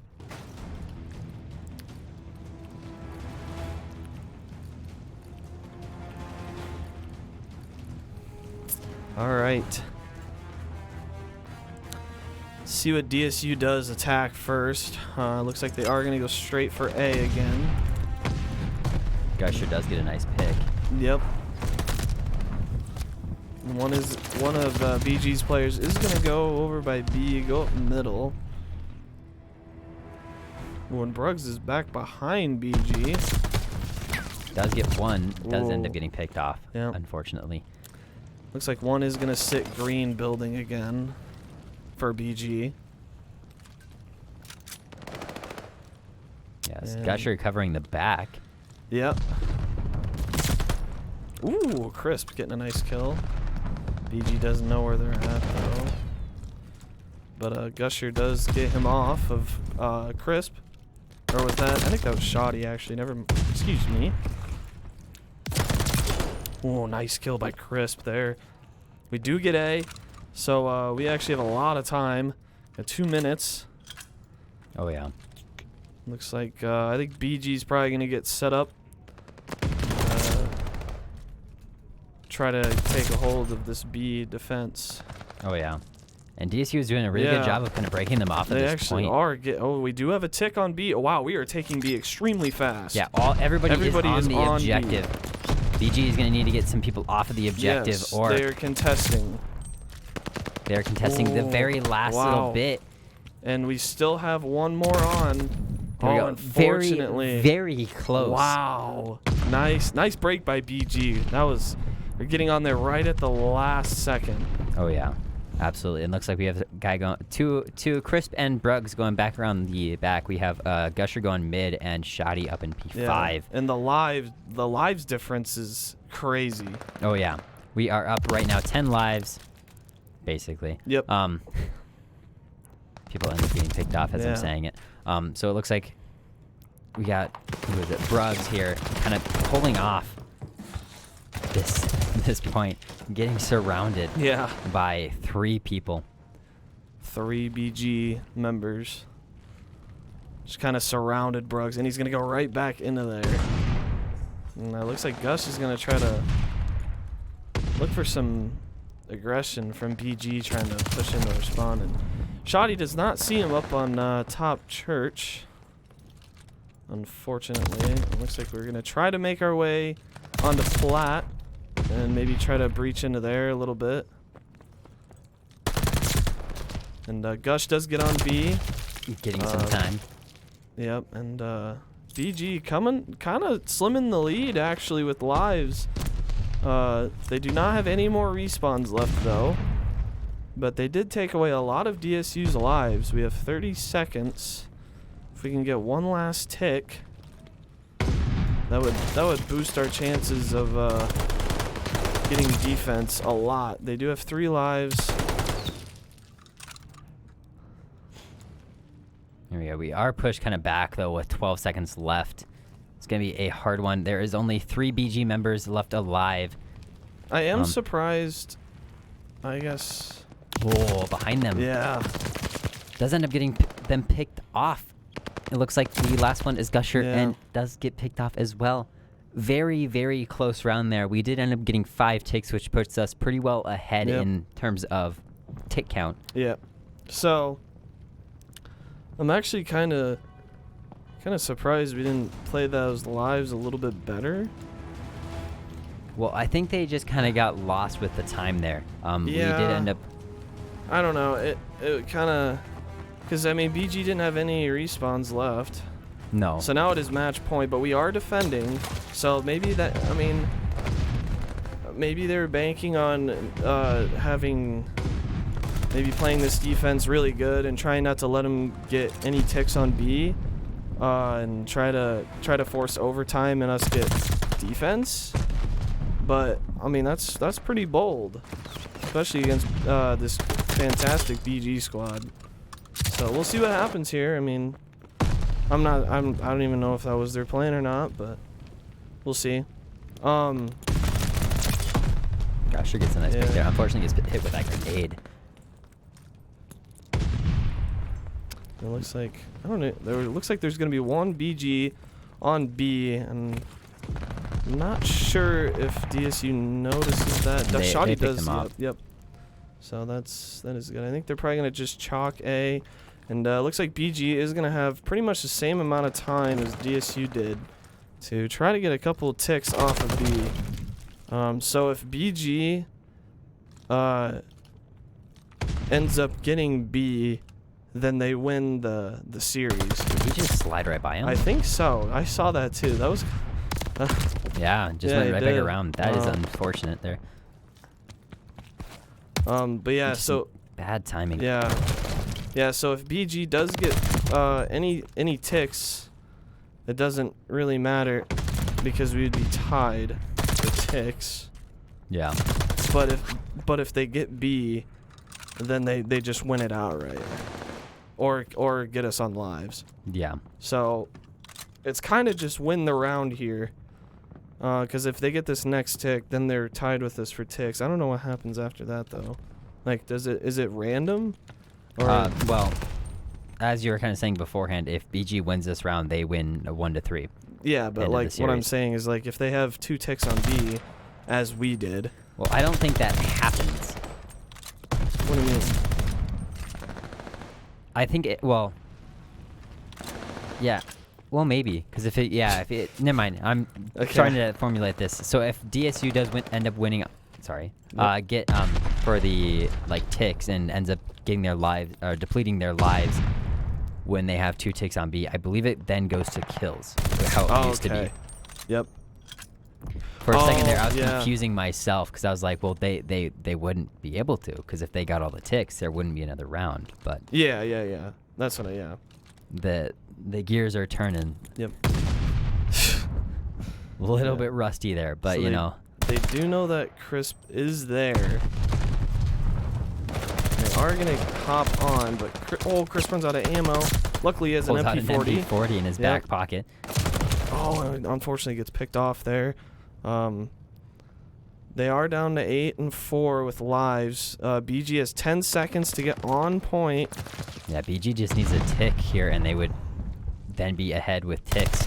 All right. See what DSU does attack first. Looks like they are going to go straight for A again. Gusher does get a nice pick. Yep. One of BG's players is going to go over by B, go up middle. When Bruggs is back behind BG. Does get one. Does end Whoa. up getting picked off, Yep. unfortunately. Looks like one is going to sit green building again for BG. Yes, And Gusher covering the back. Yep. Ooh, Crisp getting a nice kill. BG doesn't know where they're at, though. But Gusher does get him off of Crisp. Or was that? I think that was Shoddy, actually. Excuse me. Oh, nice kill by Crisp there. We do get A, so we actually have a lot of time. Got 2 minutes. Oh, yeah. Looks like I think BG's probably going to get set up. Try to take a hold of this B defense. Oh, yeah. And DSU is doing a really good job of kind of breaking them off at this actually point. are. We do have a tick on B. Oh, wow, we are taking B extremely fast. Yeah, everybody is on the objective. BG is going to need to get some people off of the objective, yes, or they're contesting. They're contesting the very last little bit. And we still have one more on. There we go. Unfortunately. Very close. Wow. Nice break by BG. They're getting on there right at the last second. Oh, yeah. Absolutely. It looks like we have a guy going two Crisp and Bruggs going back around the back. We have Gusher going mid and Shoddy up in P5. Yeah. And the lives difference is crazy. Oh yeah. We are up right now 10 lives basically. Yep. People end up getting picked off as I'm saying it. So it looks like we got Bruggs here kind of pulling off this point, getting surrounded by 3 people. 3 BG members. Just kind of surrounded Bruggs, and he's going to go right back into there. And it looks like Gus is going to try to look for some aggression from BG trying to push into their spawn. And Shoddy does not see him up on top church. Unfortunately, it looks like we're going to try to make our way onto flat and maybe try to breach into there a little bit. And Gush does get on B. Getting some time. Yep, and BG coming kind of slimming the lead actually with lives. They do not have any more respawns left though. But they did take away a lot of DSU's lives. We have 30 seconds If we can get one last tick, that would boost our chances of getting defense a lot. They do have 3 lives. Here we go. We are pushed kind of back, though, with 12 seconds left. It's going to be a hard one. There is only 3 BG members left alive. I am surprised, I guess. Whoa, behind them. Yeah. Does end up getting them picked off. It looks like the last one is Gusher and does get picked off as well. Very, very close round there. We did end up getting 5 ticks, which puts us pretty well ahead in terms of tick count. Yeah. So I'm actually kind of surprised we didn't play those lives a little bit better. Well, I think they just kind of got lost with the time there. We did end up. I don't know. It kind of, because I mean BG didn't have any respawns left. No. So now it is match point, but we are defending. So maybe that, I mean, maybe they're banking on maybe playing this defense really good and trying not to let them get any ticks on B, and try to force overtime and us get defense. But I mean that's pretty bold, especially against this fantastic BG squad. So we'll see what happens here. I mean, I don't even know if that was their plan or not, but we'll see. Gusher gets a nice pick there. Unfortunately, gets hit with that grenade. It looks like, I don't know. It looks like there's gonna be 1 BG on B, and I'm not sure if DSU notices that. Shoddy does. Yep. So that is good. I think they're probably gonna just chalk A, and looks like BG is gonna have pretty much the same amount of time as DSU did to try to get a couple of ticks off of B. So if BG ends up getting B, then they win the series. Did he just slide right by him? I think so. I saw that too. That was. Yeah, just went right back around. That is unfortunate there. But yeah, so bad timing. Yeah. So if BG does get any ticks, it doesn't really matter because we'd be tied for ticks. Yeah. But if they get B, then they just win it outright, or get us on lives. Yeah. So it's kind of just win the round here. Because if they get this next tick, then they're tied with us for ticks. I don't know what happens after that, though. Like, is it random? Or well, as you were kind of saying beforehand, if BG wins this round, they win a 1-3. Yeah, but like what I'm saying is, like, if they have 2 ticks on B, as we did. Well, I don't think that happens. What do you mean? I think it. Well. Yeah. Well, maybe, because if it, never mind. I'm trying to formulate this. So if DSU does end up winning, get for the ticks and ends up getting their lives or depleting their lives when they have 2 ticks on B, I believe it then goes to kills. How it used to be. Yep. For a second there, I was confusing myself because I was like, well, they wouldn't be able to, because if they got all the ticks, there wouldn't be another round. But yeah. That's what the gears are turning. Yep. A little bit rusty there, but so you know. They do know that Crisp is there. They are going to hop on, but Crisp runs out of ammo. Luckily, he has an MP40. Out an MP40 in his back pocket. Oh, unfortunately gets picked off there. They are down to 8-4 with lives. BG has 10 seconds to get on point. Yeah, BG just needs a tick here, and they would then be ahead with ticks.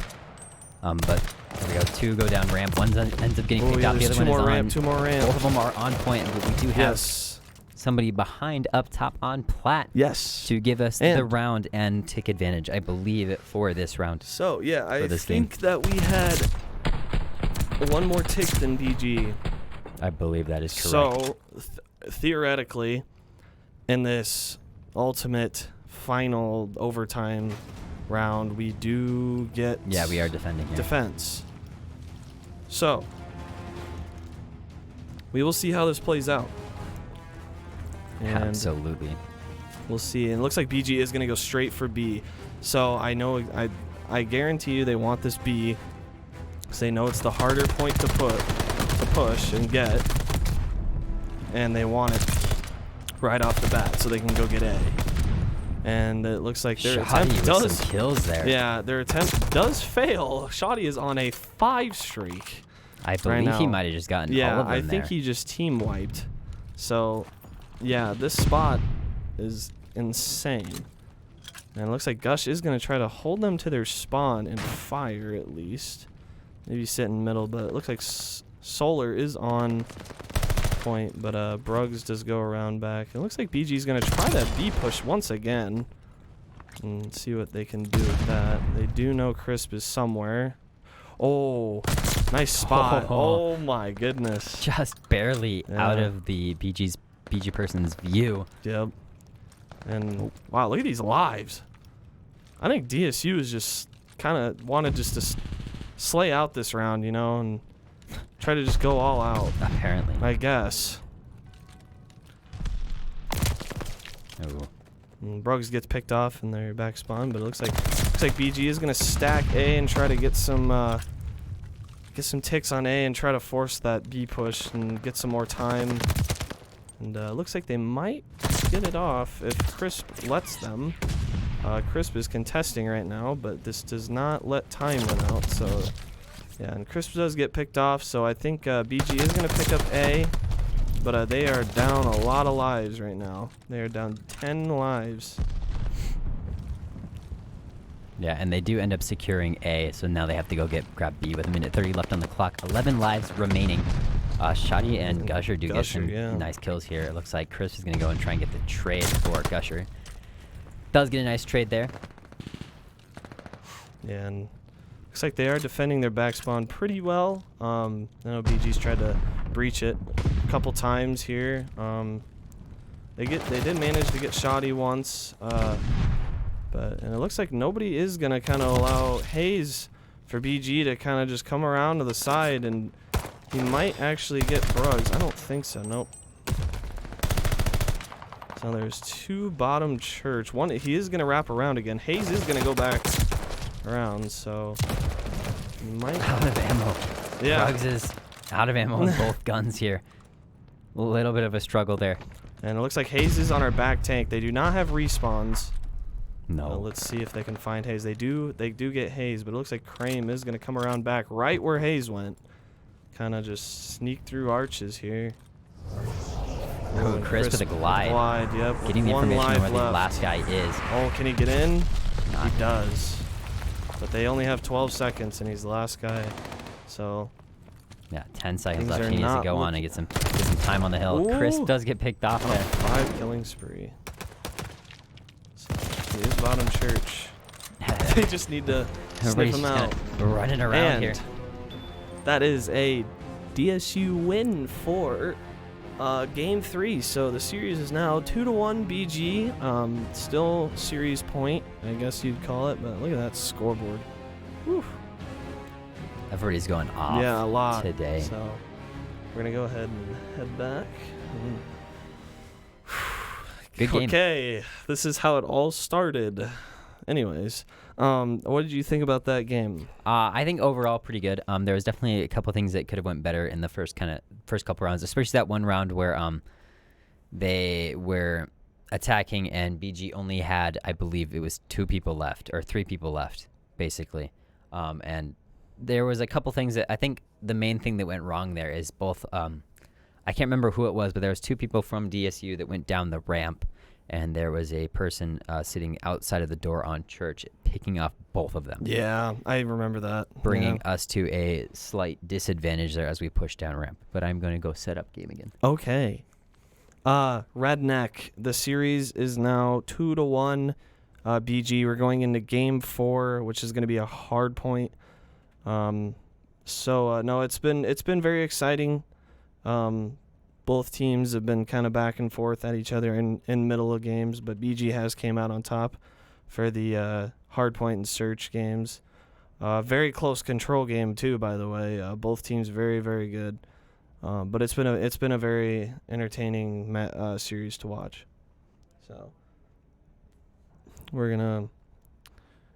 But there we go. 2 go down ramp. One ends up getting picked out. The other one is on. 2 more ramp. Both of them are on point. But we do have somebody behind up top on plat. Yes. To give us the round and tick advantage, I believe, for this round. So, yeah, I think that we had 1 more tick than BG. I believe that is correct. So, theoretically, in this ultimate final overtime round, we do get... Yeah, we are defending here. Defense. So, we will see how this plays out. And absolutely. We'll see. And it looks like BG is going to go straight for B. So I know I guarantee you they want this B, because they know it's the harder point to push and get, and they want it right off the bat so they can go get A. And it looks like their attempt does some kills there. Yeah, their attempt does fail. Shoddy is on a 5 streak. I believe he might have just gotten all of them I think there. he just team wiped. So, yeah, this spot is insane. And it looks like Gush is going to try to hold them to their spawn and fire at least. Maybe sit in middle, but it looks like Solar is on point, but Bruggs does go around back. It looks like BG is going to try that B push once again and see what they can do with that. They do know Crisp is somewhere. Oh, nice spot. Oh my goodness. Just barely out of the BG person's view. Yep. And wow, look at these lives. I think DSU is just kind of wanted just to slay out this round, you know, and try to just go all out. Apparently. I guess. Ooh. And Bruggs gets picked off in their back spawn, but it looks like BG is gonna stack A and try to get some ticks on A and try to force that B push and get some more time. And looks like they might get it off if Crisp lets them. Crisp is contesting right now, but this does not let time run out. So yeah, and Crisp does get picked off. So I think BG is gonna pick up A. But they are down a lot of lives right now. They are down 10 lives. Yeah, and they do end up securing A, so now they have to go grab B with a minute 30 left on the clock. 11 lives remaining. Shoddy and Gusher do get some nice kills here. It looks like Chris is going to go and try and get the trade for Gusher. Does get a nice trade there. Yeah, and looks like they are defending their back spawn pretty well. I know BG's tried to breach it a couple times here. They did manage to get Shoddy once, and it looks like nobody is gonna kind of allow Hayes for BG to kind of just come around to the side, and he might actually get Bruggs. I don't think so. Nope. So there's 2 bottom church. One, he is gonna wrap around again. Hayes is gonna go back around, so he might out of ammo. Yeah. Bruggs is out of ammo on both guns here. A little bit of a struggle there. And it looks like Hayes is on our back tank. They do not have respawns. No. Let's see if they can find Hayes. They do get Hayes, but it looks like Crane is going to come around back right where Hayes went. Kind of just sneak through arches here. Oh, Chris with a glide. Yep. Getting the information on where the last guy is. Oh, can he get in? He does. But they only have 12 seconds, and he's the last guy. So yeah, 10 seconds left. He needs to go on and get some time on the hill. Ooh. Chris does get picked off there. 5 killing spree. So he is bottom church. They just need to sniff him out. Running around and here. That is a DSU win for game 3. So the series is now 2-1 BG. Still series point, I guess you'd call it. But look at that scoreboard. Whew. Everybody's going off a lot today. So we're going to go ahead and head back. Good game. Okay, this is how it all started. Anyways, what did you think about that game? I think overall pretty good. There was definitely a couple things that could have went better in the first couple rounds, especially that one round where they were attacking and BG only had, I believe it was 2 people left or 3 people left, basically. And there was a couple things that I think the main thing that went wrong there is both. I can't remember who it was, but there was 2 people from DSU that went down the ramp. And there was a person sitting outside of the door on church picking off both of them. Yeah, I remember that. Bringing us to a slight disadvantage there as we push down ramp. But I'm going to go set up game again. Okay. Redneck, the series is now 2-1 BG. We're going into game 4, which is going to be a hard point. No, it's been very exciting. Both teams have been kind of back and forth at each other in middle of games, but BG has came out on top for the hardpoint and search games. Very close control game too, by the way. Both teams very, very good. But it's been a very entertaining series to watch. So we're gonna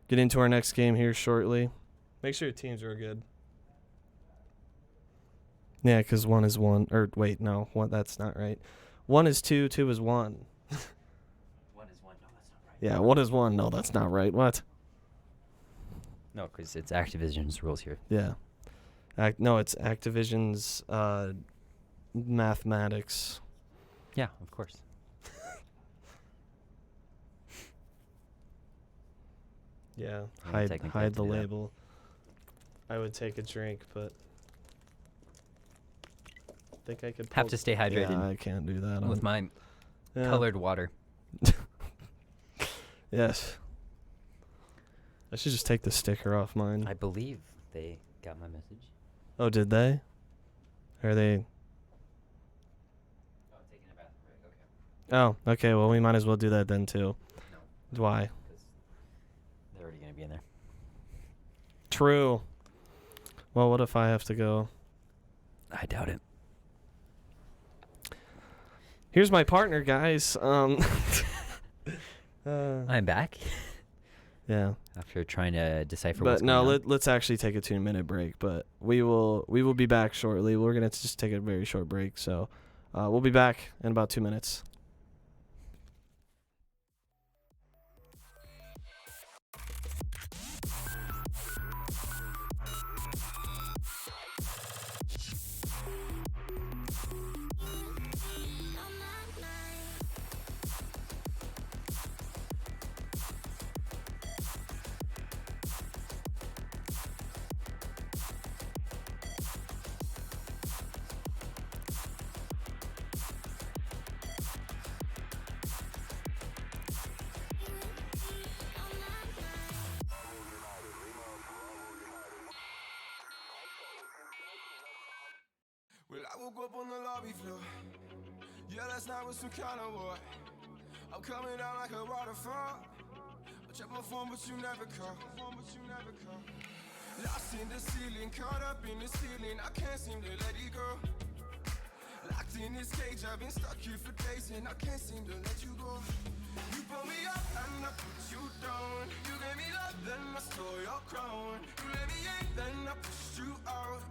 get into our next game here shortly. Make sure your teams are good. Yeah, because 1 is 1. Or wait, no, that's not right. 1 is 2, 2 is 1. 1 is 1. No, that's not right. Yeah, 1 is 1. No, that's not right. What? No, because it's Activision's rules here. Yeah. No, it's Activision's mathematics. Yeah, of course. Yeah, Yeah, technically hide have to the do that. label. I would take a drink, but I think I could Have to stay hydrated Yeah, I can't do that. with my colored water. Yes. I should just take the sticker off mine. I believe they got my message. Oh, did they? Are they? Oh, taking a bathroom break. Okay. Oh, okay. Well, we might as well do that then too. No. Why? They're already gonna be in there. True. Well, what if I have to go? I doubt it. Here's my partner, guys. I'm back. Yeah. After trying to decipher But what's no, going on. let's actually take a 2-minute break. But we will be back shortly. We're gonna just take a very short break. So we'll be back in about 2 minutes. Well, I woke up on the lobby floor. Yeah, last night was some kind of war. I'm coming down like a waterfall. I check my phone, but you never call. Lost in the ceiling, caught up in the ceiling. I can't seem to let it go. Locked in this cage, I've been stuck here for days, and I can't seem to let you go. You pull me up and I put you down. You gave me love, then I stole your crown. You let me in, then I pushed you out.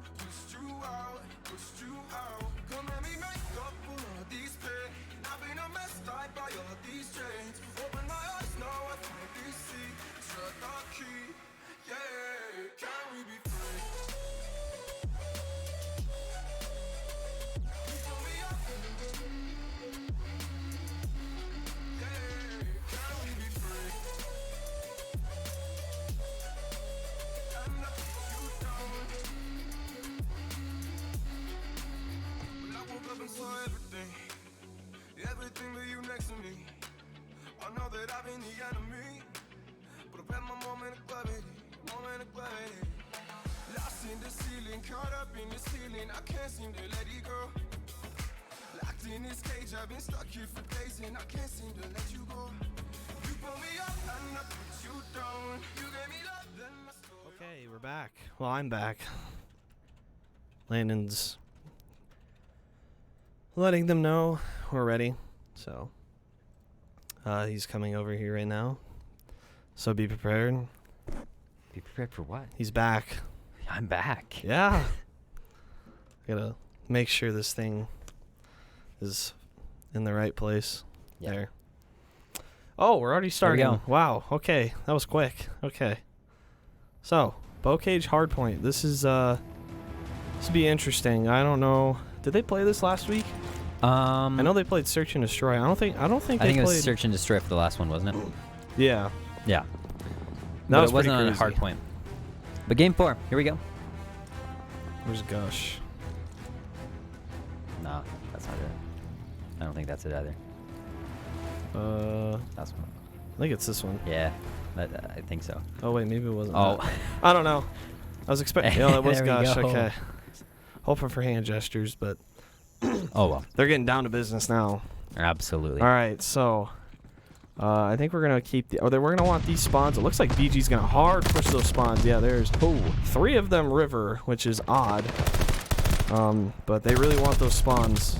Come let me make up for all these pain. I've been a mess, tied by all these chains. Open my eyes, now I finally see. Shut the key, yeah. Can we be free? You pull me up, yeah. Can we be free? And I put you down. Well, I woke up and saw everything but you next to me. I know that I've been the enemy, but I've had my moment of clarity. Lost in the ceiling, caught up in the ceiling. I can't seem to let it go. Locked in this cage, I've been stuck here for days, and I can't seem to let you go. You pull me up and I put you down. You gave me love, then I stole. Okay, we're back. Well, I'm back. Landon's letting them know we're ready. So he's coming over here right now. So be prepared. Be prepared for what? He's back. I'm back. Yeah. Gotta make sure this thing is in the right place. Yeah. There. Oh, we're already starting. go. Wow. Okay. That was quick. Okay. So, bow cage hardpoint. This will be interesting. I don't know. Did they play this last week? I know they played Search and Destroy. I don't think I they think played. it was Search and Destroy for the last one, wasn't it? Yeah. Yeah. That But was it wasn't on pretty a hard crazy. point. But game 4, here we go. Where's Gush? No, that's not it. I don't think that's it either. That's one. I think it's this one. Yeah, I think so. Oh wait, maybe it wasn't. Oh, that. I don't know. I was expecting. Oh, that was There we Gush. go. Okay. Hoping for hand gestures, but oh well. they're getting down to business now. Absolutely. All right, so I think we're gonna keep the. We're gonna want these spawns. It looks like BG's gonna hard push those spawns. Yeah, there's 3 of them river, which is odd. But they really want those spawns.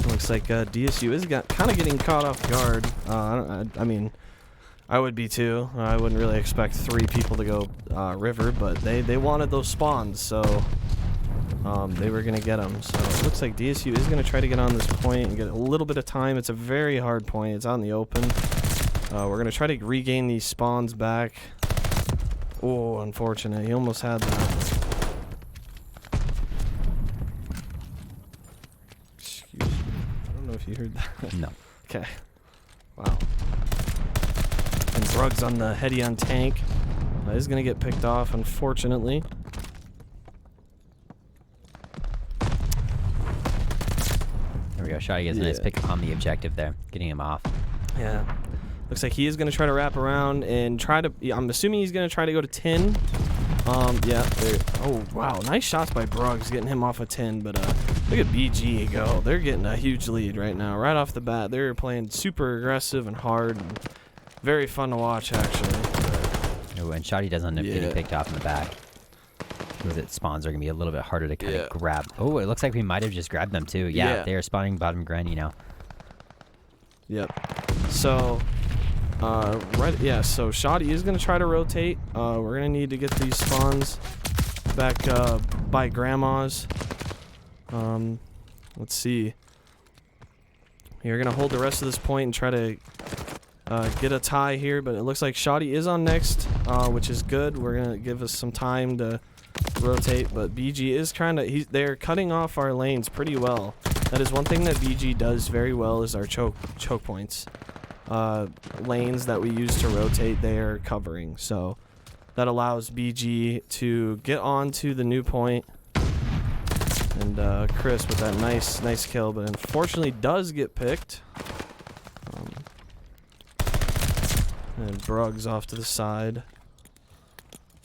Looks like DSU is kind of getting caught off guard. I mean, I would be too. I wouldn't really expect 3 people to go river, but they wanted those spawns, so they were going to get them. So it looks like DSU is going to try to get on this point and get a little bit of time. It's a very hard point. It's out in the open. We're going to try to regain these spawns back. Oh, unfortunate. He almost had that. Excuse me. I don't know if you heard that. No. Okay. Wow. And Brug's on the heady on tank. He's going to get picked off, unfortunately. There we go. Shotty gets a nice pick on the objective there, getting him off. Yeah. Looks like he is going to try to wrap around and try to... I'm assuming he's going to try to go to 10. Yeah. There. Oh, wow. Nice shots by Bruggs getting him off a 10. But look at BG go. They're getting a huge lead right now. Right off the bat, they're playing super aggressive and hard. And very fun to watch, actually. Oh, and Shotty doesn't end up getting picked off in the back. Because it spawns are going to be a little bit harder to kind of grab. Oh, it looks like we might have just grabbed them, too. Yeah, they are spawning bottom granny now. Yep. So... so Shotty is going to try to rotate. We're going to need to get these spawns back by Grandma's. Let's see. You're going to hold the rest of this point and try to get a tie here, but it looks like Shotty is on next, which is good. We're going to give us some time to rotate, but BG is trying to... They're cutting off our lanes pretty well. That is one thing that BG does very well is our choke points. Lanes that we use to rotate, they are covering, so that allows BG to get onto the new point. And Chris with that nice kill, but unfortunately does get picked. And Bruggs off to the side.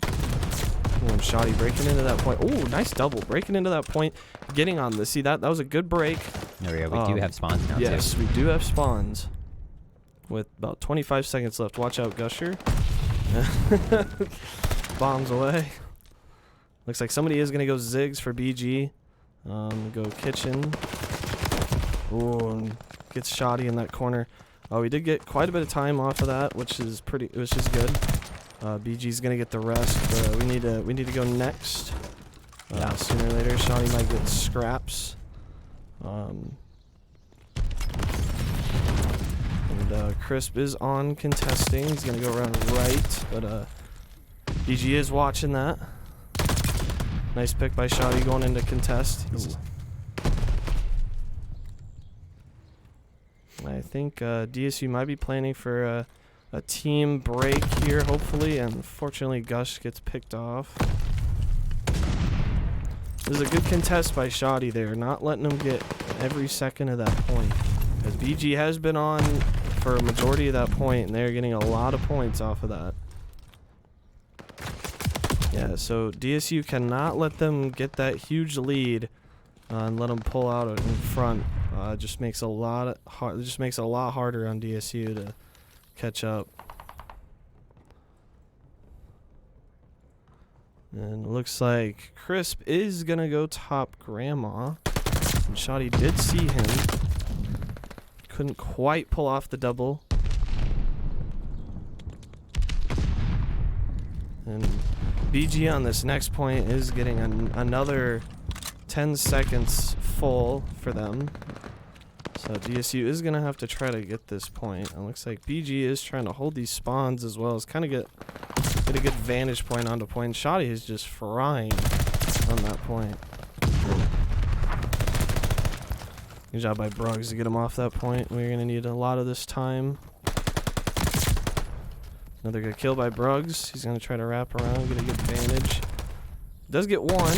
And Shotty breaking into that point. Oh, nice double breaking into that point, getting on this. See that was a good break. There we go. We do have spawns now. Yes, we do have spawns. With about 25 seconds left. Watch out, Gusher. Bombs away. Looks like somebody is going to go Ziggs for BG. Go Kitchen. Ooh, and gets Shotty in that corner. Oh, we did get quite a bit of time off of that, which is good. BG's going to get the rest, but we need to go next. Sooner or later, Shotty might get scraps. Crisp is on contesting. He's going to go around right, but BG is watching that. Nice pick by Shotty going into contest. I think DSU might be planning for a team break here, hopefully, and unfortunately Gush gets picked off. This is a good contest by Shotty there, not letting him get every second of that point. Because BG has been on for a majority of that point, and they're getting a lot of points off of that. Yeah, so DSU cannot let them get that huge lead and let them pull out in front. It just makes it a lot harder on DSU to catch up. And it looks like Crisp is gonna go top Grandma. And Shotty did see him. Couldn't quite pull off the double. And BG on this next point is getting another 10 seconds full for them. So DSU is going to have to try to get this point. It looks like BG is trying to hold these spawns as well as kind of get a good vantage point onto point. Shotty is just frying on that point. Good job by Bruggs to get him off that point. We're going to need a lot of this time. Another good kill by Bruggs. He's going to try to wrap around, get a good vantage. Does get one.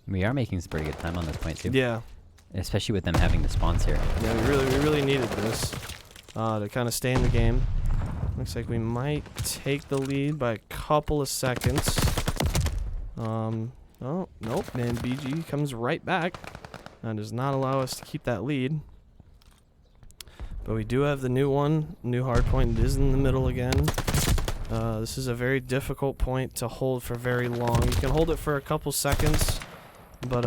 We are making some pretty good time on this point too. Yeah. Especially with them having the spawns here. Yeah, we really needed this to kind of stay in the game. Looks like we might take the lead by a couple of seconds. Oh, nope, and BG comes right back. That does not allow us to keep that lead. But we do have the new hard point. It is in the middle again. This is a very difficult point to hold for very long. You can hold it for a couple seconds, but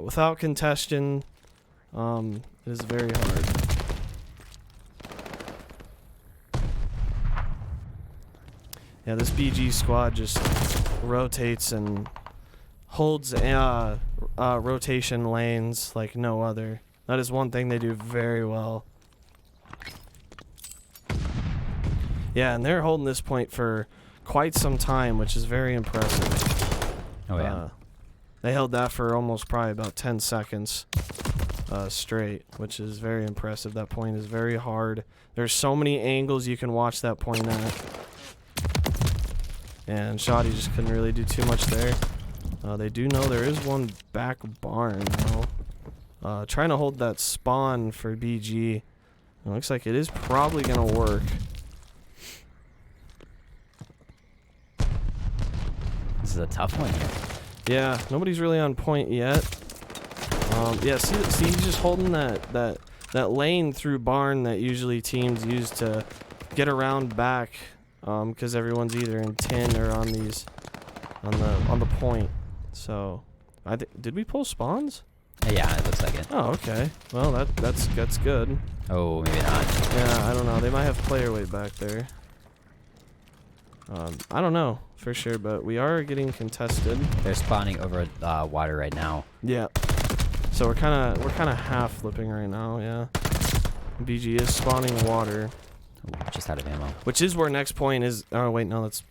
without contention, it is very hard. Yeah, this BG squad just rotates and holds rotation lanes like no other. That is one thing they do very well. Yeah, and they're holding this point for quite some time, which is very impressive. Oh, yeah. They held that for almost probably about 10 seconds straight, which is very impressive. That point is very hard. There's so many angles you can watch that point at. And Shoddy just couldn't really do too much there. They do know there is one back barn, though. Trying to hold that spawn for BG. It looks like it is probably going to work. This is a tough one here. Yeah, nobody's really on point yet. Yeah, see, he's just holding that lane through barn that usually teams use to get around back, because everyone's either in tin or on these on the point. So, did we pull spawns? Yeah, it looks like it. Oh, okay. Well, that's good. Oh, maybe not. Yeah, I don't know. They might have player weight back there. I don't know for sure, but we are getting contested. They're spawning over water right now. Yeah. So we're kind of half flipping right now. Yeah. BG is spawning water. Ooh, just out of ammo. Which is where next point is. Oh wait, no, that's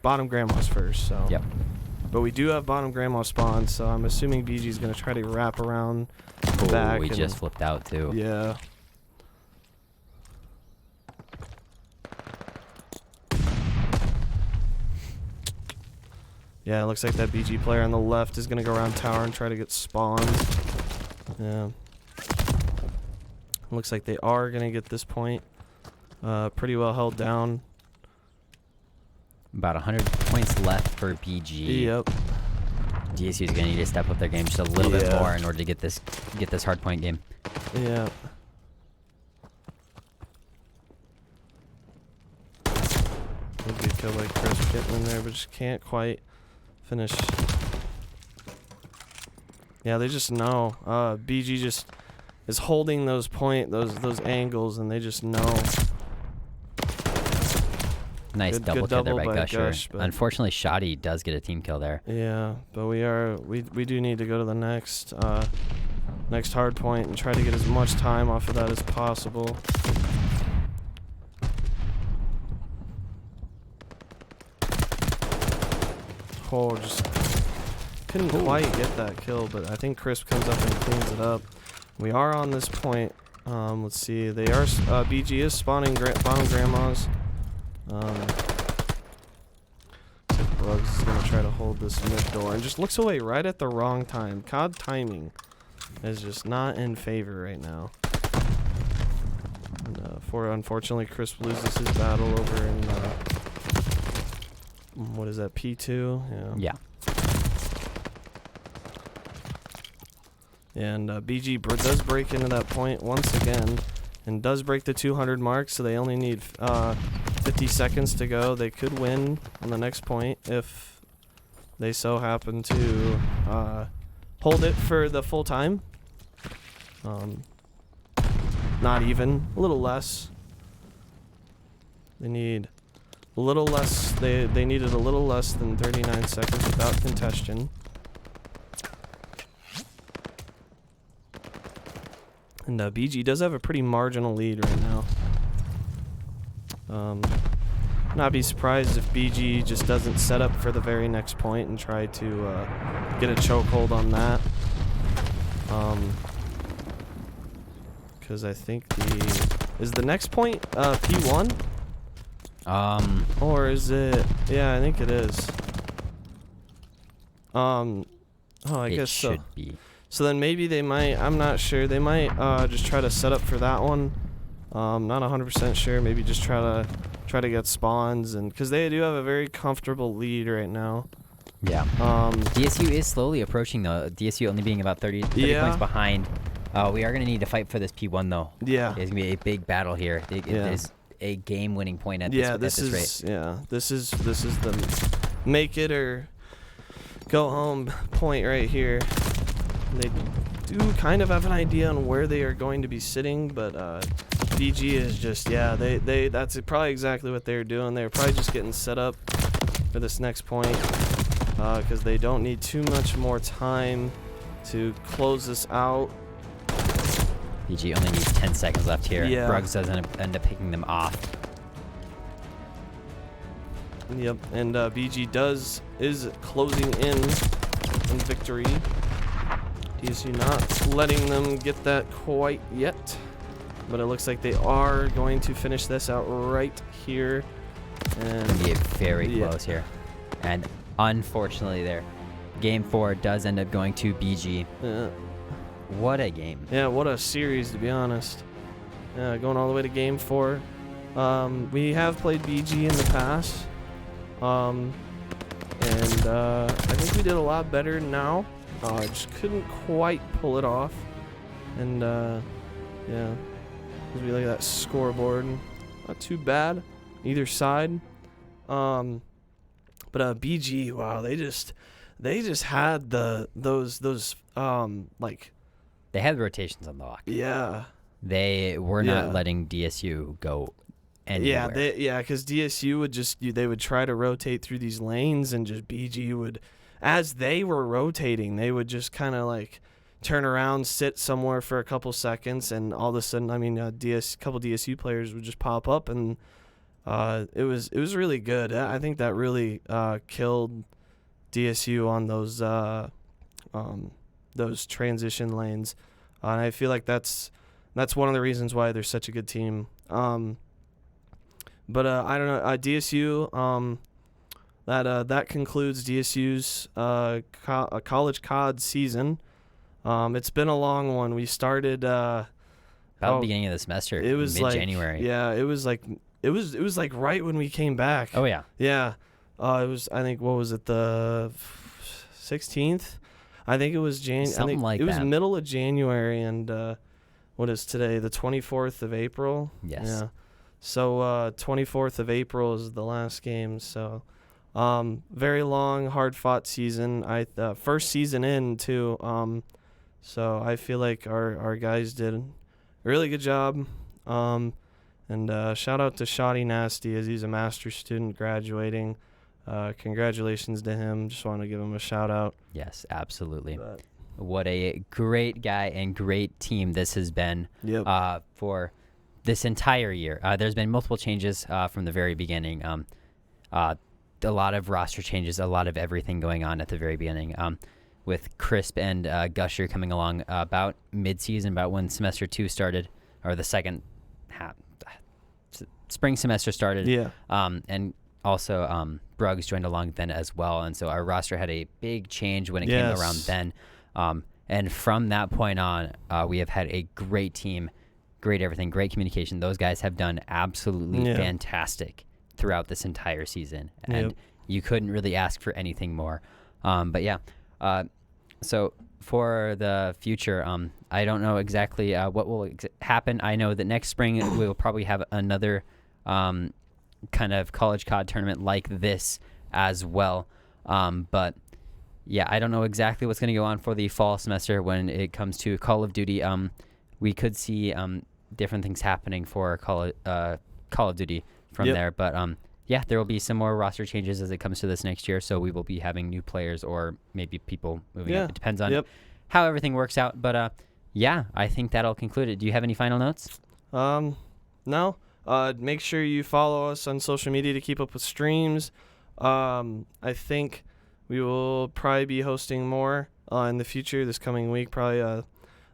bottom grandma's first. So. Yep. But we do have bottom grandma spawn, so I'm assuming BG is gonna try to wrap around Oh, back. we just flipped out too. Yeah. Yeah, it looks like that BG player on the left is going to go around tower and try to get spawned. Yeah. Looks like they are going to get this point. Pretty well held down. About 100 points left for BG. Yep. DSU is going to need to step up their game just a little bit more in order to get this hard point game. Yeah. Good kill by Chris getting in there, but just can't quite finish. Yeah, they just know. BG just is holding those angles, and they just know. Nice Good double kill there by Gusher. Gush, Unfortunately, Shoddy does get a team kill there. Yeah, but we do need to go to the next hard point and try to get as much time off of that as possible. Oh, just couldn't quite get that kill, but I think Crisp comes up and cleans it up. We are on this point. Let's see. They are BG is spawning bottom grandmas. Bugs is gonna try to hold this mid door and just looks away right at the wrong time. COD timing is just not in favor right now. And, unfortunately, Crisp loses his battle over in what is that, P2? Yeah. And BG does break into that point once again and does break the 200 mark, so they only need 50 seconds to go. They could win on the next point if they so happen to hold it for the full time. Not even, a little less. They need a little less. They needed a little less than 39 seconds without contention. And BG does have a pretty marginal lead right now. Not be surprised if BG just doesn't set up for the very next point and try to get a chokehold on that. Because I think is the next point P1? Or is it? Yeah, I think it is. I guess so. It should be. So then maybe they might, I'm not sure, they might just try to set up for that one. Not 100% sure, maybe just try to get spawns, and because they do have a very comfortable lead right now. Yeah. DSU is slowly approaching though. DSU only being about 30 points behind. We are going to need to fight for this P1 though. Yeah. It's going to be a big battle here. It is a game-winning point at this rate. Yeah, this is the make it or go home point right here. They do kind of have an idea on where they are going to be sitting, but BG is just, yeah, they that's probably exactly what they're doing. They're probably just getting set up for this next point because they don't need too much more time to close this out. BG only needs 10 seconds left here. Yeah. Bruggs doesn't end up picking them off. Yep, and BG is closing in on victory. DSU not letting them get that quite yet, but it looks like they are going to finish this out right here. And Be very close here, and unfortunately, there, Game 4 does end up going to BG. Yeah. What a game! Yeah, what a series, to be honest. Going all the way to Game 4. We have played BG in the past. And I think we did a lot better now. Just couldn't quite pull it off. And yeah, as we look at that scoreboard, not too bad either side. But BG, wow, they just had those like, They had rotations on the lock. yeah. They were not letting DSU go anywhere. Yeah, because DSU would they would try to rotate through these lanes, and just BG would, as they were rotating, they would just kind of like turn around, sit somewhere for a couple seconds, and all of a sudden, I mean, couple DSU players would just pop up, and it was really good. I think that really killed DSU on those transition lanes, and I feel like that's one of the reasons why they're such a good team. But I don't know, DSU. That concludes DSU's college COD season. It's been a long one. We started About the beginning of the semester. It was mid-January. It was like right when we came back. Oh yeah. Yeah. It was, I think, what was it, the 16th? I think it was Something like it was that. middle of January, and what is today? The 24th of April. Yes. Yeah. So 24th of April is the last game. So very long, hard-fought season. First season in too. So I feel like our guys did a really good job. And shout out to Shoddy Nasty, as he's a master's student graduating. Congratulations to him. Just want to give him a shout out. Yes, absolutely. What a great guy and great team this has been. Yep. For this entire year. There's been multiple changes from the very beginning. A lot of roster changes, a lot of everything going on at the very beginning. With Crisp and Gusher coming along about mid-season, about when semester 2 started, or the second half, spring semester started. Yeah. And also Bruggs joined along then as well. And so our roster had a big change when it came around then. And from that point on, we have had a great team, great everything, great communication. Those guys have done absolutely fantastic throughout this entire season, and you couldn't really ask for anything more. But yeah, so for the future, I don't know exactly what will happen. I know that next spring we'll probably have another kind of college COD tournament like this as well. But yeah, I don't know exactly what's going to go on for the fall semester when it comes to Call of Duty. We could see different things happening for Call of Duty from there. But yeah, there will be some more roster changes as it comes to this next year. So we will be having new players or maybe people moving up. It depends on how everything works out. But yeah, I think that'll conclude it. Do you have any final notes? No. Make sure you follow us on social media to keep up with streams. I think we will probably be hosting more in the future this coming week. Probably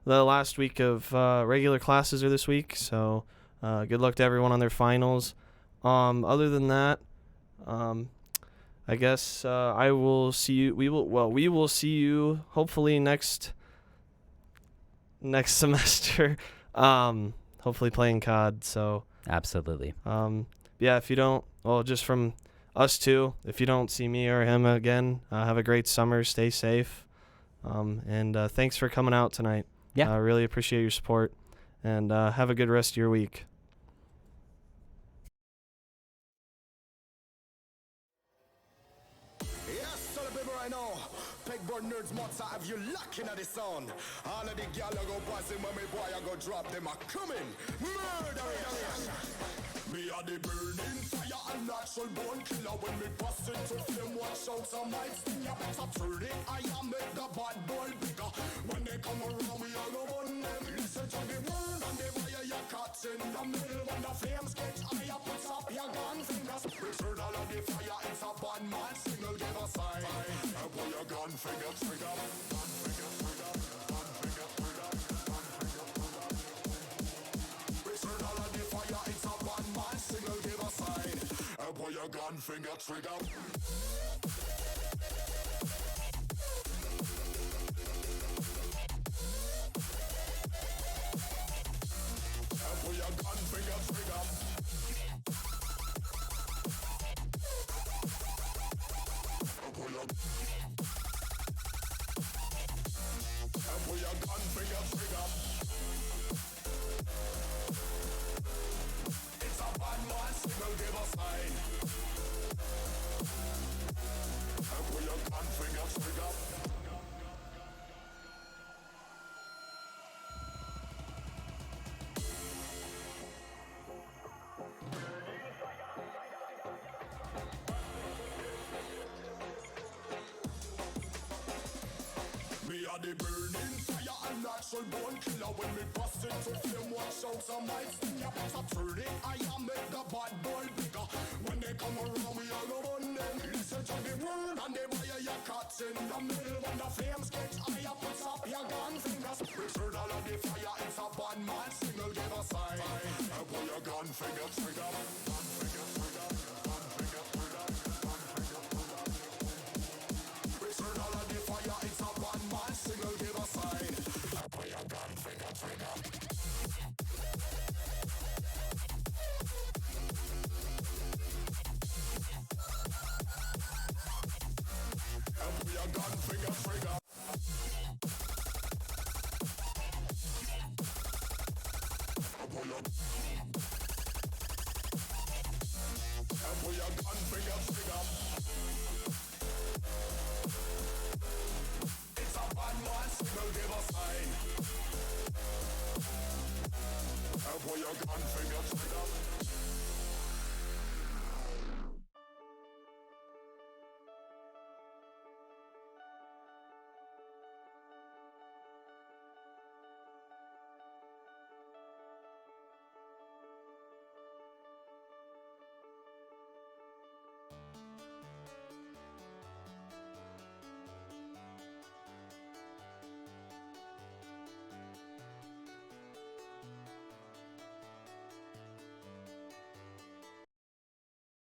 the last week of regular classes are this week, so good luck to everyone on their finals. Other than that, I guess I will see you. We will see you hopefully next semester. Hopefully playing COD. So absolutely. Yeah. If you don't, just from us too. If you don't see me or him again, have a great summer. Stay safe. And thanks for coming out tonight. Yeah. I really appreciate your support, and have a good rest of your week. Yes, celebrate right now. Pegboard more nerds, more time have you locking at the sound. All of the gal I go passing when me boy I go drop them a coming. Murder. Me a the burning fire and natural born killer. When me bust into flame, watch out some might sting. You better turn it, I am make the bad boy bigger. When they come around, we all go on them. Listen to the word and the fire you caught in the middle. When the flames get higher, put up your gun fingers. Return all of the fire, it's a bad man signal, give a sign. And pull your gun finger trigger. Gun finger trigger. Gun finger trigger. Gun finger trigger. Return all of the fire, it's a bad man signal, give a sign. And pull your gun finger trigger. Pull your gun finger trigger. Pull your gun finger trigger. It's a bad man signal, give a sign. Pull your gun finger trigger. Me a the burning fire and natural born killer. When me bust into flame, watch out some might sting. You better turn it, I am make the bad boy bigger. When they come around, we all go on them. Listen to the word and the fire you caught in the middle. When the flames get higher, put up your gun fingers. Return all of the fire, it's a bad man signal, give a sign. And pull your gun finger trigger. Gun finger trigger. Gun finger trigger. Gun finger trigger. Return all of the fire, it's a bad man signal, give a sign. And pull your gun finger trigger. And pull your gun finger trigger. And pull your gun finger trigger. It's a bad man signal, give a sign. And pull your gun finger trigger.